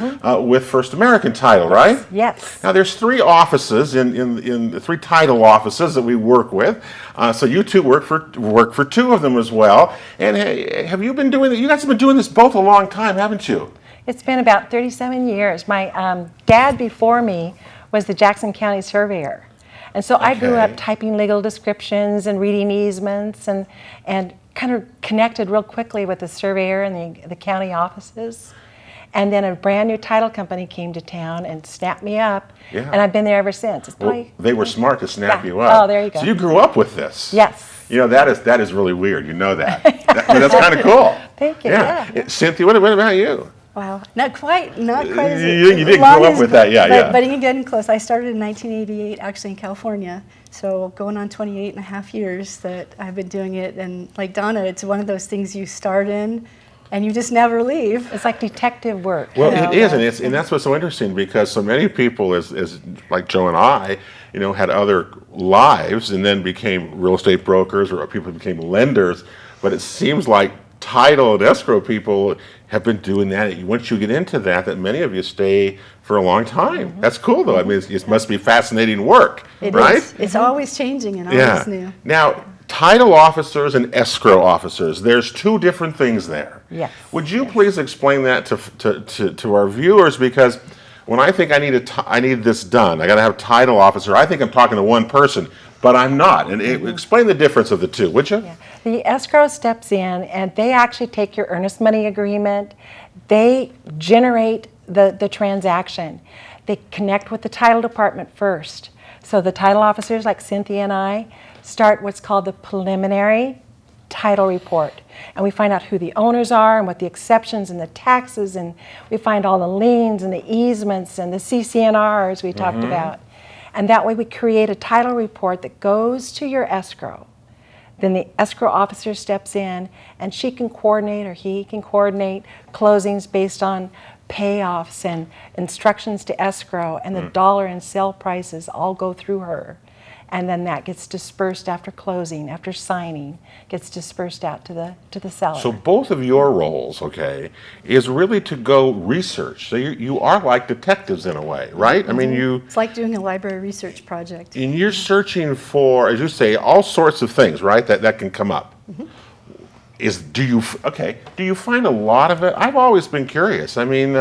Speaker 1: with First American Title, right?
Speaker 6: Yes.
Speaker 1: Now there's 3 offices in 3 title offices that we work with. So you two work for 2 of them as well. And hey, have you been doing? You guys have been doing this both a long time, haven't you?
Speaker 6: It's been about 37 years. My dad before me was the Jackson County surveyor. And so I grew up
Speaker 1: Okay.
Speaker 6: typing legal descriptions and reading easements and kind of connected real quickly with the surveyor and the county offices. And then a brand new title company came to town and snapped me up.
Speaker 1: Yeah.
Speaker 6: And I've been there ever since. It's
Speaker 1: Well,
Speaker 6: probably,
Speaker 1: they were smart to snap
Speaker 6: Yeah.
Speaker 1: you up.
Speaker 6: Oh, there you go.
Speaker 1: So you grew up with this.
Speaker 6: Yes.
Speaker 1: You know, that is really weird. You know that. But that's kind of cool.
Speaker 6: Thank you,
Speaker 1: Yeah.
Speaker 6: yeah.
Speaker 1: Cynthia, what about you?
Speaker 7: Wow, not quite as
Speaker 1: You did
Speaker 7: long
Speaker 1: grow up
Speaker 7: as-
Speaker 1: with that, yeah,
Speaker 7: but,
Speaker 1: yeah.
Speaker 7: But you're getting close. I started in 1988, actually in California, so going on 28 and a half years that I've been doing it. And like Donna, it's one of those things you start in and you just never leave.
Speaker 6: it's like detective work.
Speaker 1: Well,
Speaker 6: you know,
Speaker 1: it is, and that's what's so interesting, because so many people, as like Joe and I, you know, had other lives and then became real estate brokers, or people became lenders. But it seems like title and escrow people have been doing that. Once you get into that many of you stay for a long time. That's cool, though. I mean, it must be fascinating work,
Speaker 7: It
Speaker 1: right?
Speaker 7: is. It's always changing and always
Speaker 1: Yeah.
Speaker 7: new.
Speaker 1: Now, title officers and escrow officers, there's 2 different things there.
Speaker 6: Yes.
Speaker 1: Would you please explain that to our viewers? Because when I think I need this done, I got to have a title officer. I think I'm talking to one person, but I'm not. And explain the difference of the 2, would you?
Speaker 6: Yeah. The escrow steps in and they actually take your earnest money agreement. They generate the transaction. They connect with the title department first. So the title officers like Cynthia and I start what's called the preliminary title report. And we find out who the owners are and what the exceptions and the taxes, and we find all the liens and the easements and the CC&Rs we talked about. And that way we create a title report that goes to your escrow. Then the escrow officer steps in and she can coordinate, or he can coordinate, closings based on payoffs and instructions to escrow, and the dollar and sale prices all go through her. And then that gets dispersed after closing, after signing, gets dispersed out to the seller.
Speaker 1: So both of your roles, okay, is really to go research. So you are like detectives in a way, right? I mean,
Speaker 7: It's like doing a library research project.
Speaker 1: and you're searching for, as you say, all sorts of things, right? That can come up. Do you find a lot of it? I've always been curious. I mean,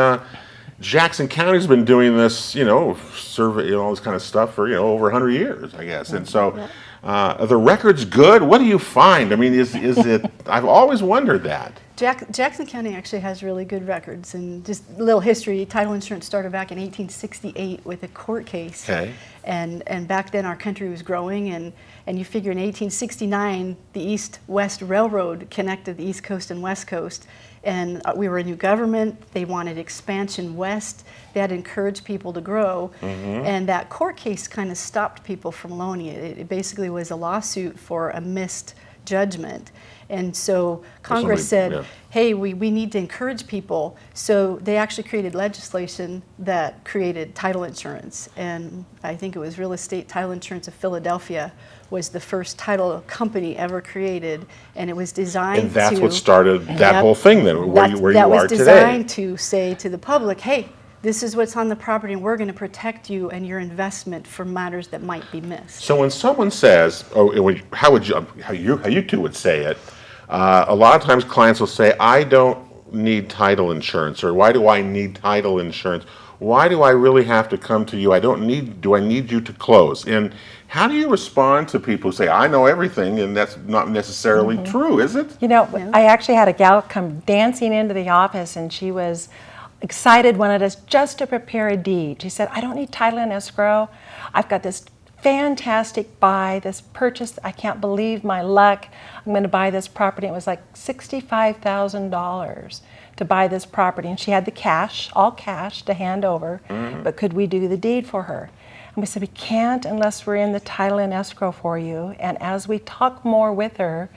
Speaker 1: Jackson County's been doing this, survey, all this kind of stuff for, over 100 years, I guess. And so, are the records good? What do you find? I mean, is it? I've always wondered that.
Speaker 7: Jackson County actually has really good records, and just a little history. Title insurance started back in 1868 with a court case.
Speaker 1: Okay.
Speaker 7: And back then our country was growing, and you figure in 1869 the East-West Railroad connected the East Coast and West Coast, and we were a new government. They wanted expansion west. They had to encourage people to grow, and that court case kind of stopped people from loaning it. It basically was a lawsuit for a missed judgment. And so Congress said,
Speaker 1: yeah.
Speaker 7: hey, we need to encourage people. So they actually created legislation that created title insurance. And I think it was Real Estate Title Insurance of Philadelphia was the first title company ever created. And it was designed
Speaker 1: And that's
Speaker 7: to...
Speaker 1: what started that whole thing then, where you are
Speaker 7: That was
Speaker 1: today.
Speaker 7: designed to say to the public, hey, this is what's on the property, and we're going to protect you and your investment from matters that might be missed.
Speaker 1: So when someone says, how you two would say it, a lot of times clients will say, I don't need title insurance, or why do I need title insurance? Why do I really have to come to you? Do I need you to close? And how do you respond to people who say, I know everything, and that's not necessarily true, is it?
Speaker 6: You know, I actually had a gal come dancing into the office, and she was excited, wanted us just to prepare a deed. She said, I don't need title and escrow. I've got this fantastic buy, this purchase. I can't believe my luck. I'm going to buy this property. It was like $65,000 to buy this property. And she had the cash, all cash, to hand over. But could we do the deed for her? And we said, we can't unless we're in the title and escrow for you. And as we talked more with her,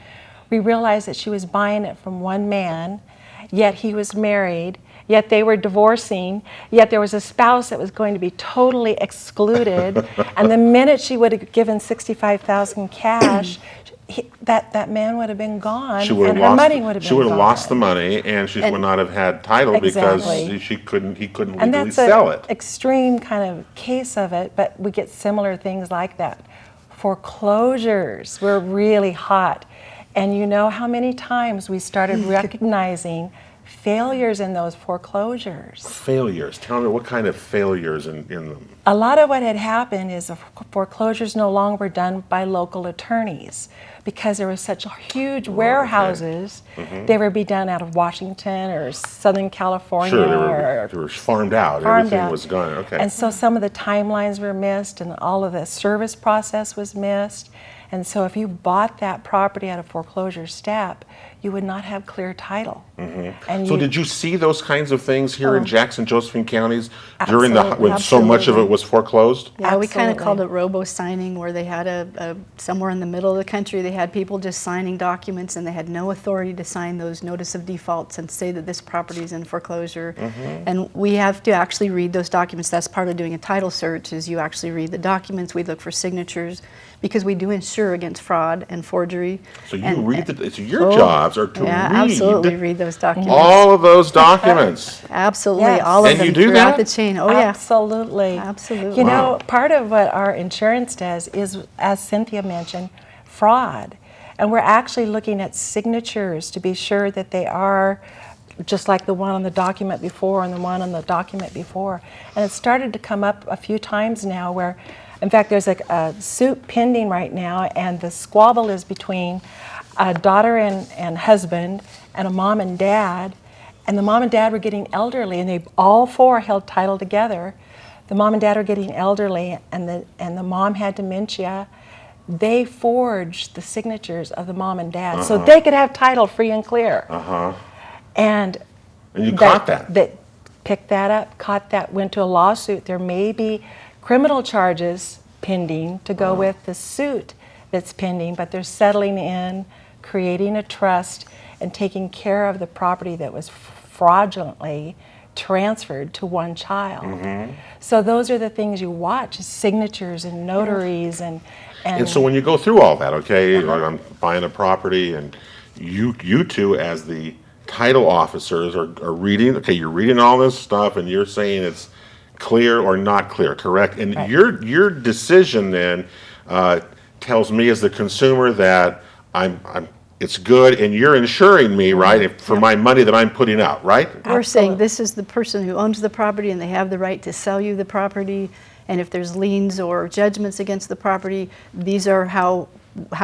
Speaker 6: we realized that she was buying it from one man, yet he was married, yet they were divorcing, yet there was a spouse that was going to be totally excluded. And the minute she would have given $65,000 cash, that man would have been gone, and her money would have been gone.
Speaker 1: She would have lost the money, and she would not have had title because he couldn't legally sell it.
Speaker 6: And that's an extreme kind of case of it, but we get similar things like that. Foreclosures were really hot. And you know how many times we started recognizing failures in those foreclosures.
Speaker 1: Failures. Tell me, what kind of failures in them?
Speaker 6: A lot of what had happened is the foreclosures no longer were done by local attorneys because there were such huge warehouses. They would be done out of Washington or Southern California.
Speaker 1: Sure, they were farmed out. Everything was gone. Okay.
Speaker 6: And so some of the timelines were missed, and all of the service process was missed. And so if you bought that property at a foreclosure step, you would not have clear title. And
Speaker 1: so did you see those kinds of things here in Jackson, Josephine counties
Speaker 6: Absolutely.
Speaker 1: when so much of it was foreclosed?
Speaker 7: Yeah, we kind of called it robo-signing, where they had somewhere in the middle of the country, they had people just signing documents, and they had no authority to sign those notice of defaults and say that this property is in foreclosure. And we have to actually read those documents. That's part of doing a title search, is you actually read the documents. We look for signatures, because we do insure against fraud and forgery.
Speaker 1: So you read so your jobs are to read
Speaker 7: absolutely read those documents.
Speaker 1: all of those documents.
Speaker 7: Absolutely,
Speaker 6: Yes.
Speaker 7: all of
Speaker 1: And
Speaker 7: them
Speaker 1: you do
Speaker 7: throughout
Speaker 1: that?
Speaker 7: the chain. Oh yeah,
Speaker 6: Absolutely.
Speaker 7: absolutely.
Speaker 6: You know, part of what our insurance does is, as Cynthia mentioned, fraud. And we're actually looking at signatures to be sure that they are just like the one on the document before and the one on the document before. And it started to come up a few times now where, in fact, there's a suit pending right now, and the squabble is between a daughter and husband and a mom and dad. And the mom and dad were getting elderly, and they all four held title together. The mom and dad are getting elderly, and the mom had dementia. They forged the signatures of the mom and dad so they could have title free and clear. And
Speaker 1: you caught that?
Speaker 6: That picked that up, caught that, went to a lawsuit. There may be criminal charges pending to go with the suit that's pending, but they're settling in, creating a trust, and taking care of the property that was fraudulently transferred to one child. So those are the things you watch, signatures and notaries and
Speaker 1: so when you go through all that, okay, I'm buying a property, and you two as the title officers are reading, okay, you're reading all this stuff, and you're saying it's clear or not clear, correct? And your decision then tells me as the consumer that it's good, and you're insuring me, right, for my money that I'm putting out, right?
Speaker 7: We're saying this is the person who owns the property, and they have the right to sell you the property. And if there's liens or judgments against the property, these are how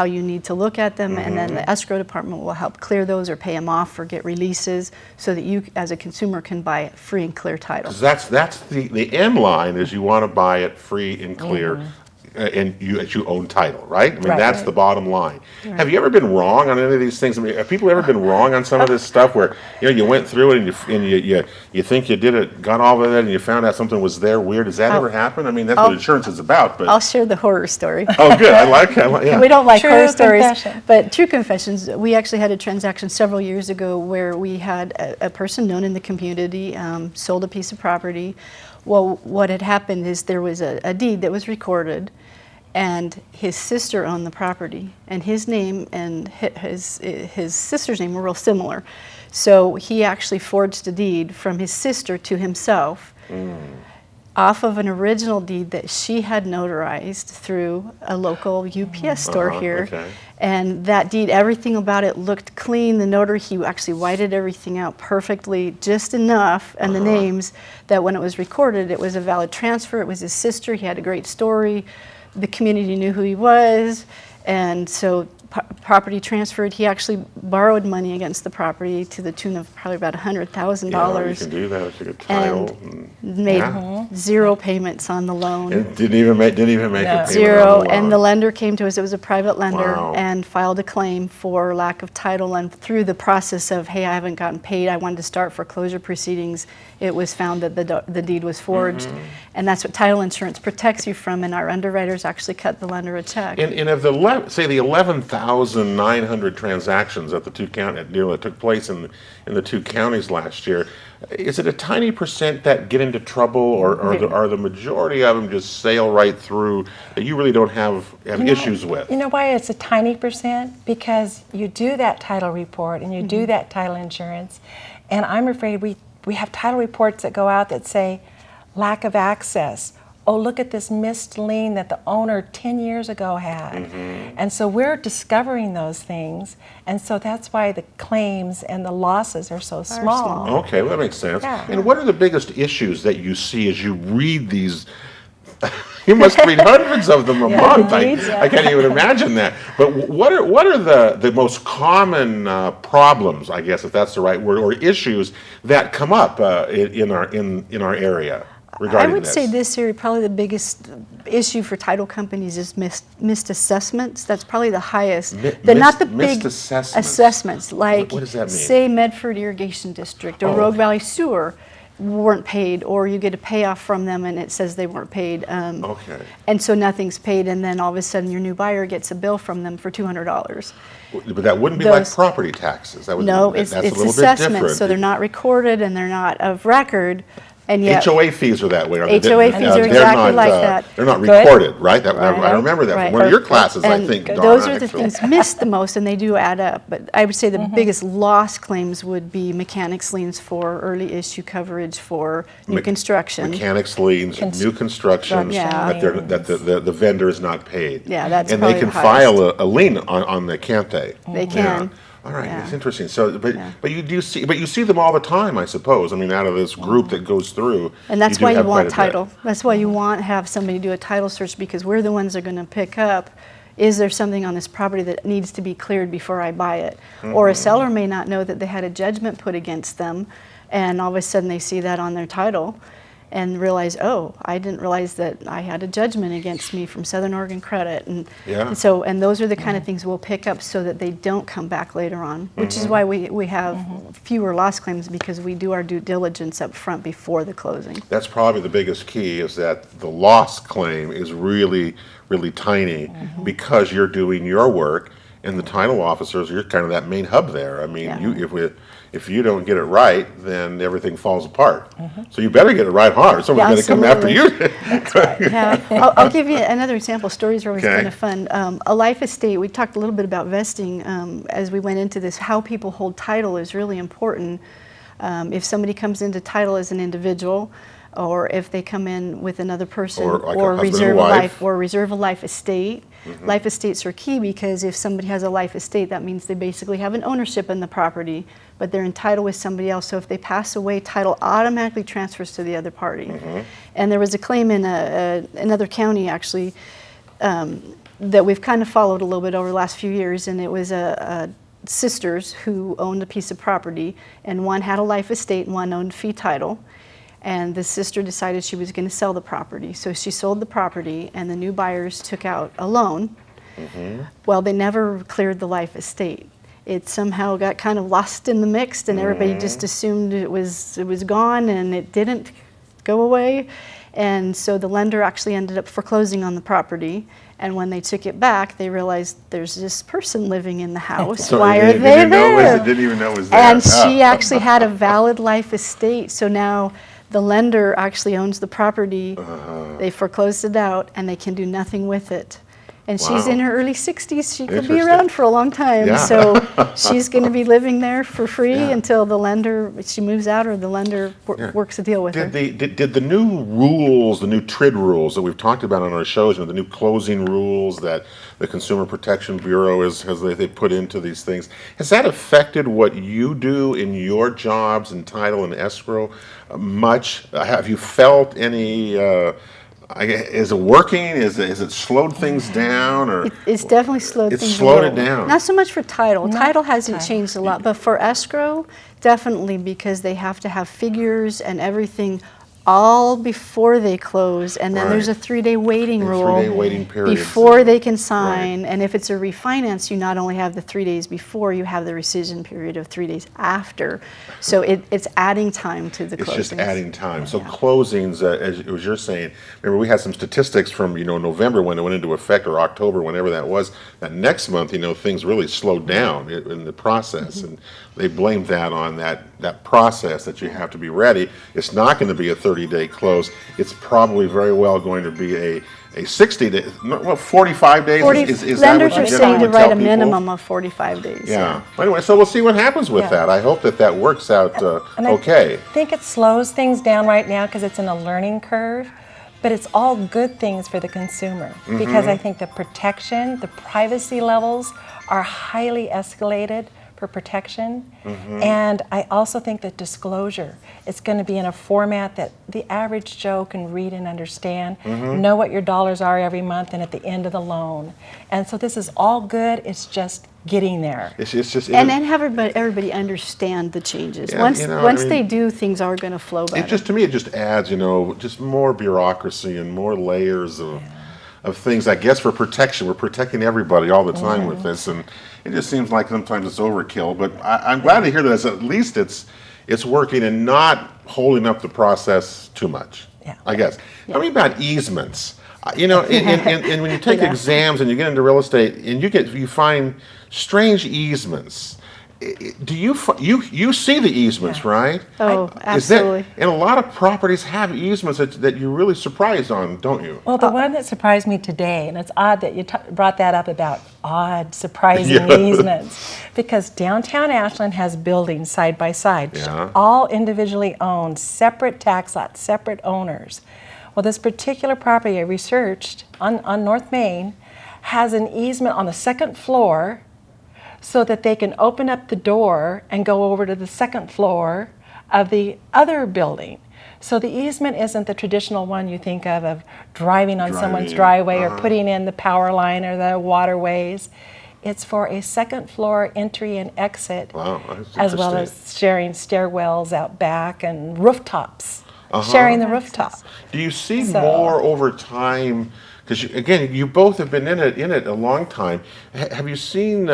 Speaker 7: you need to look at them, and then the escrow department will help clear those or pay them off or get releases, so that you as a consumer can buy it free and clear title.
Speaker 1: That's the end line, is you want to buy it free and clear, and you own title, right? I mean, that's the bottom line. Have you ever been wrong on any of these things? I mean, have people ever been wrong on some of this stuff where you went through it and you think you did it, got all of it, and you found out something was there weird? Does that ever happen? I mean, that's what insurance is about. But
Speaker 7: I'll share the horror story.
Speaker 1: oh, good. I like yeah.
Speaker 7: We don't like
Speaker 6: True
Speaker 7: horror stories,
Speaker 6: confession.
Speaker 7: but true confessions. We actually had a transaction several years ago where we had a person known in the community sold a piece of property. Well, what had happened is there was a deed that was recorded, and his sister owned the property, and his name and his sister's name were real similar. So he actually forged a deed from his sister to himself. off of an original deed that she had notarized through a local UPS store here.
Speaker 1: Okay.
Speaker 7: And that deed, everything about it looked clean. The notary, he actually whited everything out perfectly, just enough, and the names, that when it was recorded, it was a valid transfer. It was his sister. He had a great story. The community knew who he was. And so property transferred. He actually borrowed money against the property to the tune of probably about $100,000.
Speaker 1: Yeah, you can do that if you get title.
Speaker 7: And made zero payments on the loan.
Speaker 1: And didn't even make a payment.
Speaker 7: Zero,
Speaker 1: on the
Speaker 7: and
Speaker 1: loan.
Speaker 7: the lender came to us, it was a private lender,
Speaker 1: Wow.
Speaker 7: and filed a claim for lack of title. And through the process of, hey, I haven't gotten paid, I wanted to start foreclosure proceedings, it was found that the deed was forged. And that's what title insurance protects you from, and our underwriters actually cut the lender a check.
Speaker 1: And of the say the 11,900 transactions at the two county that took place in the two counties last year, is it a tiny percent that get into trouble, or are the majority of them just sail right through that you really don't have issues with?
Speaker 6: You know why it's a tiny percent? Because you do that title report and you do that title insurance, and I'm afraid we have title reports that go out that say lack of access. Oh, look at this missed lien that the owner 10 years ago had. And so we're discovering those things, and so that's why the claims and the losses are so small.
Speaker 1: Okay, well, that makes sense.
Speaker 6: Yeah.
Speaker 1: And what are the biggest issues that you see as you read these? You must read hundreds of them a month. I can't even imagine that. But what are the most common problems, I guess, if that's the right word, or issues that come up in our area regarding
Speaker 7: I would
Speaker 1: this?
Speaker 7: say this area, probably the biggest issue for title companies is missed assessments. That's probably the highest. Not the
Speaker 1: missed
Speaker 7: big
Speaker 1: assessments.
Speaker 7: like,
Speaker 1: What does that mean?
Speaker 7: say, Medford Irrigation District or Rogue Valley Sewer weren't paid, or you get a payoff from them and it says they weren't paid.
Speaker 1: Okay.
Speaker 7: And so nothing's paid, and then all of a sudden your new buyer gets a bill from them for $200.
Speaker 1: But that wouldn't be like
Speaker 7: Those-
Speaker 1: property taxes. That would,
Speaker 7: No,
Speaker 1: that's
Speaker 7: it's
Speaker 1: a little bit
Speaker 7: assessments,
Speaker 1: different.
Speaker 7: so they're not recorded and they're not of record, and yet
Speaker 1: HOA fees are that way. Are they?
Speaker 7: HOA fees are
Speaker 1: They're
Speaker 7: exactly
Speaker 1: not,
Speaker 7: like that.
Speaker 1: They're not
Speaker 6: Good.
Speaker 1: recorded, right? I remember that
Speaker 7: Right.
Speaker 1: from one of your classes, I
Speaker 7: And
Speaker 1: think, Donna.
Speaker 7: those are the
Speaker 1: actually.
Speaker 7: things missed the most, and they do add up. But I would say the biggest loss claims would be mechanics liens for early issue coverage for new construction.
Speaker 1: Mechanics liens, new construction,
Speaker 7: Yeah.
Speaker 1: that the vendor is not paid.
Speaker 7: Yeah, that's
Speaker 1: and
Speaker 7: probably
Speaker 1: they can
Speaker 7: the highest.
Speaker 1: file a lien on the, can't they?
Speaker 7: They can.
Speaker 1: All right,
Speaker 7: Yeah.
Speaker 1: it's interesting. So, but you see them all the time, I suppose. I mean, out of this group that goes through,
Speaker 7: And that's
Speaker 1: do
Speaker 7: why you
Speaker 1: have quite
Speaker 7: want
Speaker 1: a bit.
Speaker 7: title. That's why you want have somebody do a title search, because we're the ones that are going to pick up, is there something on this property that needs to be cleared before I buy it? Or a seller may not know that they had a judgment put against them, and all of a sudden they see that on their title and realize, oh, I didn't realize that I had a judgment against me from Southern Oregon Credit. And
Speaker 1: Yeah.
Speaker 7: and those are the kind of things we'll pick up so that they don't come back later on, which is why we have fewer loss claims, because we do our due diligence up front before the closing.
Speaker 1: That's probably the biggest key, is that the loss claim is really, really tiny because you're doing your work, and the title officers, you're kind of that main hub there. I mean,
Speaker 7: Yeah.
Speaker 1: if you don't get it right, then everything falls apart. So you better get it right hard. Someone's going to come after you.
Speaker 7: Yeah, I'll give you another example. Stories are always
Speaker 1: Okay.
Speaker 7: kind of fun. A life estate, we talked a little bit about vesting as we went into this. How people hold title is really important. If somebody comes into title as an individual, or if they come in with another person,
Speaker 1: Or like a
Speaker 7: or
Speaker 1: husband and
Speaker 7: reserve a
Speaker 1: wife.
Speaker 7: life, or reserve a life estate. Life estates are key, because if somebody has a life estate, that means they basically have an ownership in the property, but they're entitled with somebody else. So if they pass away, title automatically transfers to the other party. And there was a claim in another county, actually, that we've kind of followed a little bit over the last few years, and it was sisters who owned a piece of property, and one had a life estate and one owned fee title. And the sister decided she was going to sell the property. So she sold the property, and the new buyers took out a loan. Well, they never cleared the life estate. It somehow got kind of lost in the mix, and everybody just assumed it was gone, and it didn't go away. And so the lender actually ended up foreclosing on the property. And when they took it back, they realized there's this person living in the house.
Speaker 1: So
Speaker 7: Why
Speaker 1: they
Speaker 7: are
Speaker 1: didn't
Speaker 7: they
Speaker 1: even know it was-
Speaker 7: there?
Speaker 1: they didn't even know it was there.
Speaker 7: And she actually had a valid life estate. So now the lender actually owns the property. They foreclosed it out, and they can do nothing with it. And she's
Speaker 1: Wow.
Speaker 7: in her early 60s. She could be
Speaker 1: Interesting.
Speaker 7: around for a long time.
Speaker 1: Yeah.
Speaker 7: So she's going to be living there for free
Speaker 1: Yeah.
Speaker 7: until the lender, she moves out or the lender
Speaker 1: Yeah.
Speaker 7: works a deal with her.
Speaker 1: Did the new rules, the new TRID rules that we've talked about on our shows, the new closing rules that the Consumer Protection Bureau they put into these things, has that affected what you do in your jobs in title and escrow much? Have you felt any? Is it working? Is it slowed things down, or
Speaker 7: It's definitely slowed
Speaker 1: it's
Speaker 7: things
Speaker 1: slowed
Speaker 7: a
Speaker 1: it
Speaker 7: little.
Speaker 1: down?
Speaker 7: Not so much for title. Title hasn't
Speaker 6: title.
Speaker 7: changed a lot, but for escrow, definitely, because they have to have figures and everything all before they close, and then there's a
Speaker 1: Right.
Speaker 7: 3-day waiting
Speaker 1: A
Speaker 7: rule
Speaker 1: 3-day waiting period.
Speaker 7: before they can sign. And if it's a refinance, you not only have the 3 days before, you have the rescission period of 3 days after. So it's adding time to the
Speaker 1: It's
Speaker 7: closings.
Speaker 1: just adding time. So closings, as you're saying, remember we had some statistics from November when it went into effect, or October, whenever that was. That next month, things really slowed down in the process, and they blamed that on that process that you have to be ready. It's not going to be a 30-day close. It's probably very well going to be a 60-day, 45 days. Is that
Speaker 7: Lenders
Speaker 1: what you
Speaker 7: are saying
Speaker 1: generally
Speaker 7: to write
Speaker 1: tell
Speaker 7: a
Speaker 1: people?
Speaker 7: minimum of 45 days.
Speaker 1: Yeah. Anyway, so we'll see what happens with
Speaker 6: Yeah.
Speaker 1: that. I hope that works out
Speaker 6: And
Speaker 1: okay.
Speaker 6: I think it slows things down right now because it's in a learning curve, but it's all good things for the consumer because I think the protection, the privacy levels are highly escalated for protection. And I also think that disclosure, it's going to be in a format that the average Joe can read and understand, know what your dollars are every month and at the end of the loan. And so this is all good, it's just getting there.
Speaker 1: It's just
Speaker 7: And then have everybody understand the changes.
Speaker 1: Yeah,
Speaker 7: Once they do, things are going to flow better.
Speaker 1: to me, it just adds, just more bureaucracy and more layers of things, I guess, for protection. We're protecting everybody all the time with this, and it just seems like sometimes it's overkill. But I'm glad to hear that at least it's working and not holding up the process too much.
Speaker 6: Yeah.
Speaker 1: I guess. Tell me about easements. And when you take exams and you get into real estate and you find strange easements. Do you see the easements, right?
Speaker 7: Oh,
Speaker 1: Is that-
Speaker 7: absolutely.
Speaker 1: and a lot of properties have easements that you're really surprised on, don't you?
Speaker 6: Well, the one that surprised me today, and it's odd that you brought that up about odd, surprising easements, because downtown Ashland has buildings side by side,
Speaker 1: Yeah.
Speaker 6: all individually owned, separate tax lots, separate owners. Well, this particular property I researched on North Main has an easement on the second floor so that they can open up the door and go over to the second floor of the other building. So the easement isn't the traditional one you think of driving on someone's driveway or putting in the power line or the waterways. It's for a second floor entry and exit,
Speaker 1: Wow, that's
Speaker 6: as well
Speaker 1: interesting.
Speaker 6: as sharing stairwells out back and rooftops, sharing the rooftop.
Speaker 1: Do you see
Speaker 6: So-
Speaker 1: more over time? Because again, you both have been in it a long time. Have you seen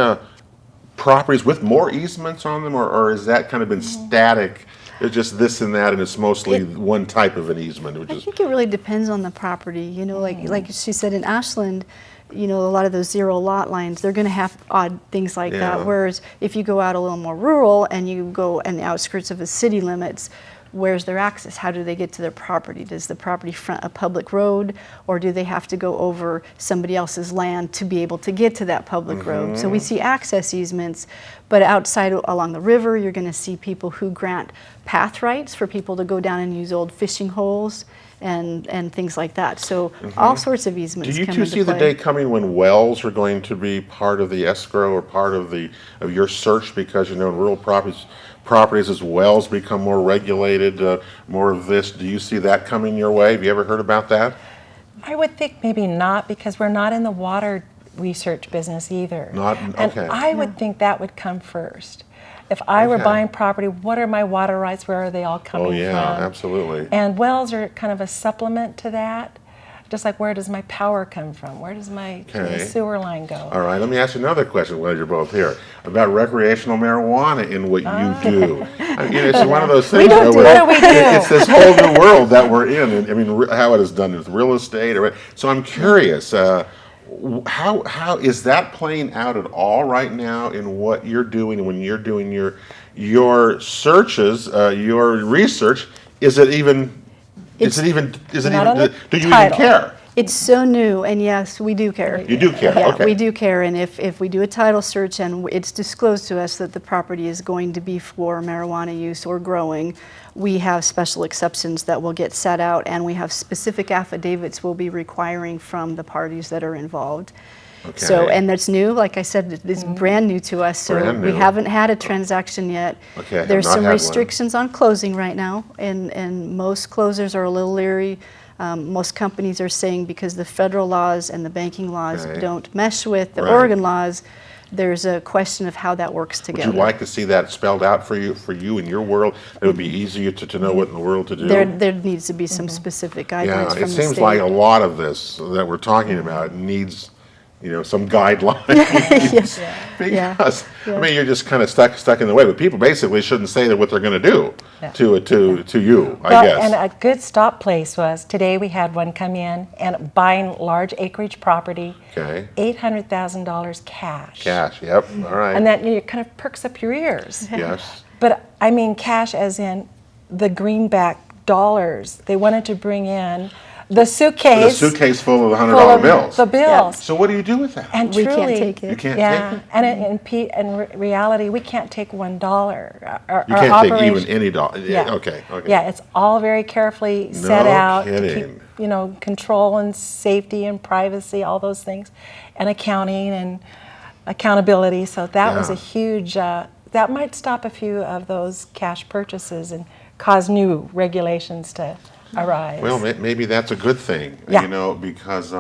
Speaker 1: properties with more easements on them, or has that kind of been static? It's just this and that, and it's mostly one type of an easement, which
Speaker 7: I
Speaker 1: is
Speaker 7: think it really depends on the property. Like she said in Ashland, a lot of those zero lot lines, they're going to have odd things like
Speaker 1: Yeah.
Speaker 7: that. Whereas if you go out a little more rural and you go in the outskirts of the city limits, where's their access? How do they get to their property? Does the property front a public road, or do they have to go over somebody else's land to be able to get to that public road? So we see access easements, but outside along the river, you're going to see people who grant path rights for people to go down and use old fishing holes and things like that. So all sorts of
Speaker 1: Do
Speaker 7: easements
Speaker 1: you
Speaker 7: come
Speaker 1: two
Speaker 7: into
Speaker 1: see the
Speaker 7: play.
Speaker 1: day coming when wells are going to be part of the escrow or part of your search? Because in rural properties as wells become more regulated, more of this. Do you see that coming your way? Have you ever heard about that?
Speaker 6: I would think maybe not, because we're not in the water research business either.
Speaker 1: Okay.
Speaker 6: And I would think that would come first. If I were
Speaker 1: Okay.
Speaker 6: buying property, what are my water rights? Where are they all coming
Speaker 1: Oh yeah,
Speaker 6: from?
Speaker 1: absolutely.
Speaker 6: And wells are kind of a supplement to that. Just like, where does my power come from? Where does my
Speaker 1: Okay.
Speaker 6: sewer line go?
Speaker 1: All right, let me ask you another question while you're both here about recreational marijuana in what you do. It's one of those things
Speaker 6: What do we do?
Speaker 1: it's this whole new world that we're in. And, I mean, how it is done with real estate. So I'm curious, how is that playing out at all right now in what you're doing when you're doing your searches, your research? Is it even?
Speaker 6: Not on the
Speaker 1: Do you even
Speaker 6: title.
Speaker 1: care?
Speaker 7: It's so new, and yes, we do care.
Speaker 1: You do care,
Speaker 7: Yeah,
Speaker 1: okay.
Speaker 7: we do care, and if we do a title search and it's disclosed to us that the property is going to be for marijuana use or growing, we have special exceptions that will get set out, and we have specific affidavits we'll be requiring from the parties that are involved.
Speaker 1: Okay.
Speaker 7: So, and that's new, like I said, it's brand new to us, so
Speaker 1: Brand
Speaker 7: we
Speaker 1: new.
Speaker 7: haven't had a transaction yet.
Speaker 1: Okay, I have
Speaker 7: There's
Speaker 1: not
Speaker 7: some
Speaker 1: had one.
Speaker 7: restrictions on closing right now, and most closers are a little leery. Most companies are saying because the federal laws and the banking laws
Speaker 1: Okay.
Speaker 7: don't mesh with the
Speaker 1: Right.
Speaker 7: Oregon laws, there's a question of how that works
Speaker 1: Would
Speaker 7: together.
Speaker 1: you like to see that spelled out for you in your world? It would be easier to know what in the world to do.
Speaker 7: There needs to be some specific guidelines
Speaker 1: Yeah,
Speaker 7: from
Speaker 1: it
Speaker 7: the
Speaker 1: seems
Speaker 7: state.
Speaker 1: like a lot of this that we're talking about needs, some guidelines.
Speaker 7: Yeah.
Speaker 1: Because I mean, you're just kind of stuck in the way. But people basically shouldn't say that what they're going to do to you. I
Speaker 6: Well,
Speaker 1: guess.
Speaker 6: and a good stop place was, today we had one come in and buying large acreage property,
Speaker 1: Okay.
Speaker 6: $800,000 cash.
Speaker 1: Cash. Yep. All right.
Speaker 6: And that kind of perks up your ears.
Speaker 1: Yes.
Speaker 6: But I mean cash as in the greenback dollars. They wanted to bring in the suitcase.
Speaker 1: The suitcase full of the
Speaker 6: full
Speaker 1: $100
Speaker 6: of
Speaker 1: bills.
Speaker 6: The bills.
Speaker 1: So what do you do with that?
Speaker 6: And
Speaker 7: We
Speaker 6: truly,
Speaker 7: can't take it.
Speaker 1: You can't
Speaker 6: yeah,
Speaker 1: take it?
Speaker 6: and in reality, we can't take $1. Our
Speaker 1: You can't
Speaker 6: operation,
Speaker 1: take even any dollar.
Speaker 6: Yeah.
Speaker 1: Okay. Okay.
Speaker 6: Yeah, it's all very carefully set
Speaker 1: No
Speaker 6: out to
Speaker 1: kidding.
Speaker 6: keep, control and safety and privacy, all those things, and accounting and accountability. So that was
Speaker 1: Yeah.
Speaker 6: a huge. That might stop a few of those cash purchases and cause new regulations to arise.
Speaker 1: Well, maybe that's a good thing,
Speaker 6: Yeah.
Speaker 1: because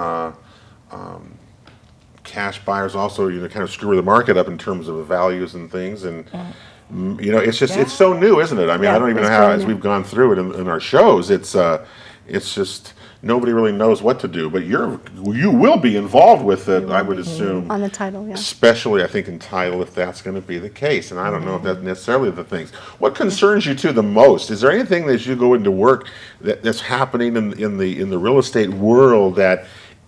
Speaker 1: cash buyers also, kind of screw the market up in terms of values and things, and it's just it's so new, isn't it? I mean,
Speaker 6: Yeah,
Speaker 1: I don't even know
Speaker 7: it's
Speaker 1: how,
Speaker 7: brand
Speaker 1: as
Speaker 7: new.
Speaker 1: we've gone through it in our shows, it's just nobody really knows what to do. But you will be involved with it, I would assume.
Speaker 7: On the title, yeah.
Speaker 1: Especially, I think, in title, if that's going to be the case. And I don't know if that's necessarily the things. What concerns you the most? Is there anything that you go into work that's happening in the real estate world that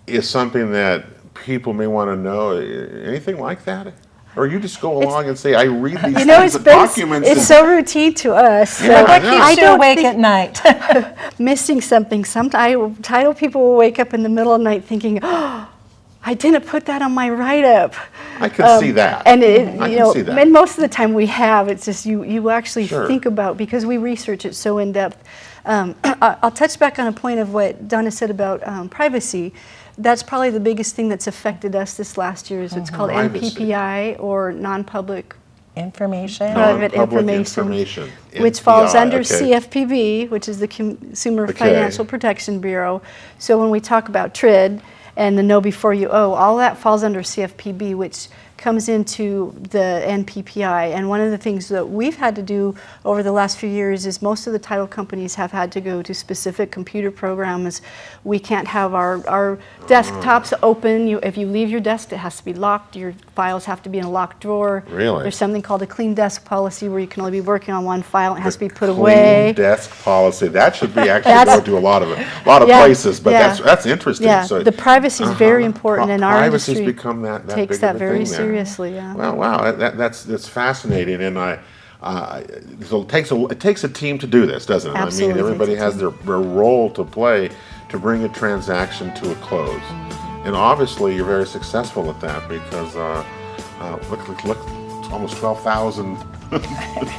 Speaker 1: is something that people may want to know? Anything like that? Or you just go along and say, I read these things, the documents.
Speaker 7: It's so routine to us.
Speaker 1: Yeah,
Speaker 6: What
Speaker 1: I know.
Speaker 6: keeps you
Speaker 7: don't
Speaker 6: awake
Speaker 7: think-
Speaker 6: at night?
Speaker 7: Missing something. Sometimes title people will wake up in the middle of the night thinking, "Oh, I didn't put that on my write-up."
Speaker 1: I can see that.
Speaker 7: And
Speaker 1: I can see that.
Speaker 7: and most of the time we have. It's just you actually
Speaker 1: Sure.
Speaker 7: think about, because we research it so in depth. I'll touch back on a point of what Donna said about privacy. That's probably the biggest thing that's affected us this last year. Is what's called
Speaker 1: Privacy.
Speaker 7: NPPI, or non-public
Speaker 6: Information.
Speaker 7: private
Speaker 1: Non-public
Speaker 7: information,
Speaker 1: information,
Speaker 7: which falls
Speaker 1: NPI,
Speaker 7: under
Speaker 1: okay.
Speaker 7: CFPB, which is the Consumer
Speaker 1: Okay.
Speaker 7: Financial Protection Bureau. So when we talk about TRID and the know before you owe, all that falls under CFPB, which comes into the NPPI. And one of the things that we've had to do over the last few years is most of the title companies have had to go to specific computer programs. We can't have our desktops open. If you leave your desk, it has to be locked. Your files have to be in a locked drawer.
Speaker 1: Really?
Speaker 7: There's something called a clean desk policy where you can only be working on one file. It has to be put
Speaker 1: Clean
Speaker 7: away.
Speaker 1: desk policy. That should be actually
Speaker 7: That's-
Speaker 1: go to a lot of
Speaker 7: Yeah,
Speaker 1: places, but
Speaker 7: yeah.
Speaker 1: that's interesting.
Speaker 7: Yeah,
Speaker 1: So,
Speaker 7: the privacy is very important, and our
Speaker 1: privacy's
Speaker 7: industry
Speaker 1: become that
Speaker 7: takes
Speaker 1: big
Speaker 7: that
Speaker 1: of a
Speaker 7: very
Speaker 1: thing there.
Speaker 7: seriously. Yeah.
Speaker 1: Well, wow, that's fascinating, and so it takes a team to do this, doesn't it?
Speaker 7: Absolutely
Speaker 1: I mean, everybody
Speaker 7: takes a
Speaker 1: has their role to play to bring a transaction to a close,
Speaker 7: Mm-hmm.
Speaker 1: and obviously you're very successful at that because look, it's almost 12,000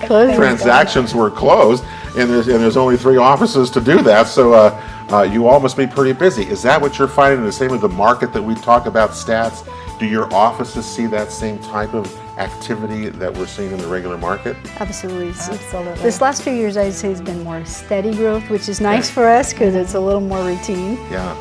Speaker 7: Closing.
Speaker 1: transactions were closed, and there's only 3 offices to do that. So you all must be pretty busy. Is that what you're finding? The same with the market that we talk about stats. Do your offices see that same type of activity that we're seeing in the regular market?
Speaker 7: Absolutely.
Speaker 6: Absolutely.
Speaker 7: This last few years, I'd say, has been more steady growth, which is nice for us because it's a little more routine.
Speaker 1: Yeah,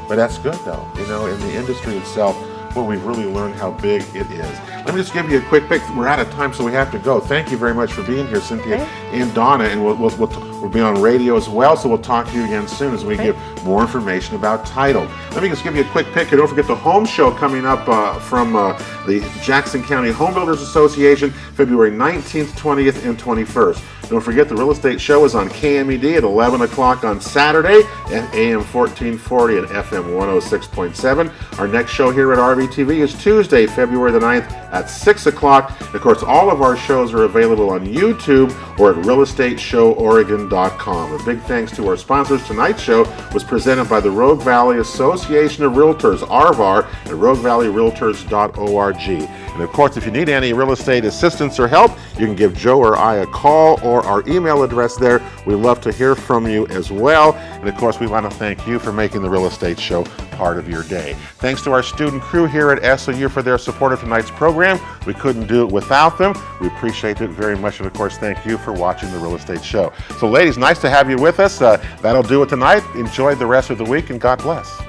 Speaker 1: but that's good though. In the industry itself, well, we've really learned how big it is. Let me just give you a quick pick. We're out of time, so we have to go. Thank you very much for being here, Cynthia and Donna, and we'll be on radio as well, so we'll talk to you again soon as we give more information about title. Let me just give you a quick pick, and don't forget the home show coming up from the Jackson County Home Builders Association, February 19th, 20th, and 21st. Don't forget the real estate show is on KMED at 11 o'clock on Saturday at AM 1440 and FM 106.7. Our next show here at RVTV is Tuesday, February the 9th at 6 o'clock. Of course, all of our shows are available on YouTube or at realestateshoworegon.com. A big thanks to our sponsors. Tonight's show was presented by the Rogue Valley Association of Realtors, RVAR, at roguevalleyrealtors.org. And of course, if you need any real estate assistance or help, you can give Joe or I a call or our email address there. We love to hear from you as well. And of course, we want to thank you for making the Real Estate Show part of your day. Thanks to our student crew here at SOU for their support of tonight's program. We couldn't do it without them. We appreciate it very much. And of course, thank you for watching the Real Estate Show. So ladies, nice to have you with us. That'll do it tonight. Enjoy the rest of the week and God bless.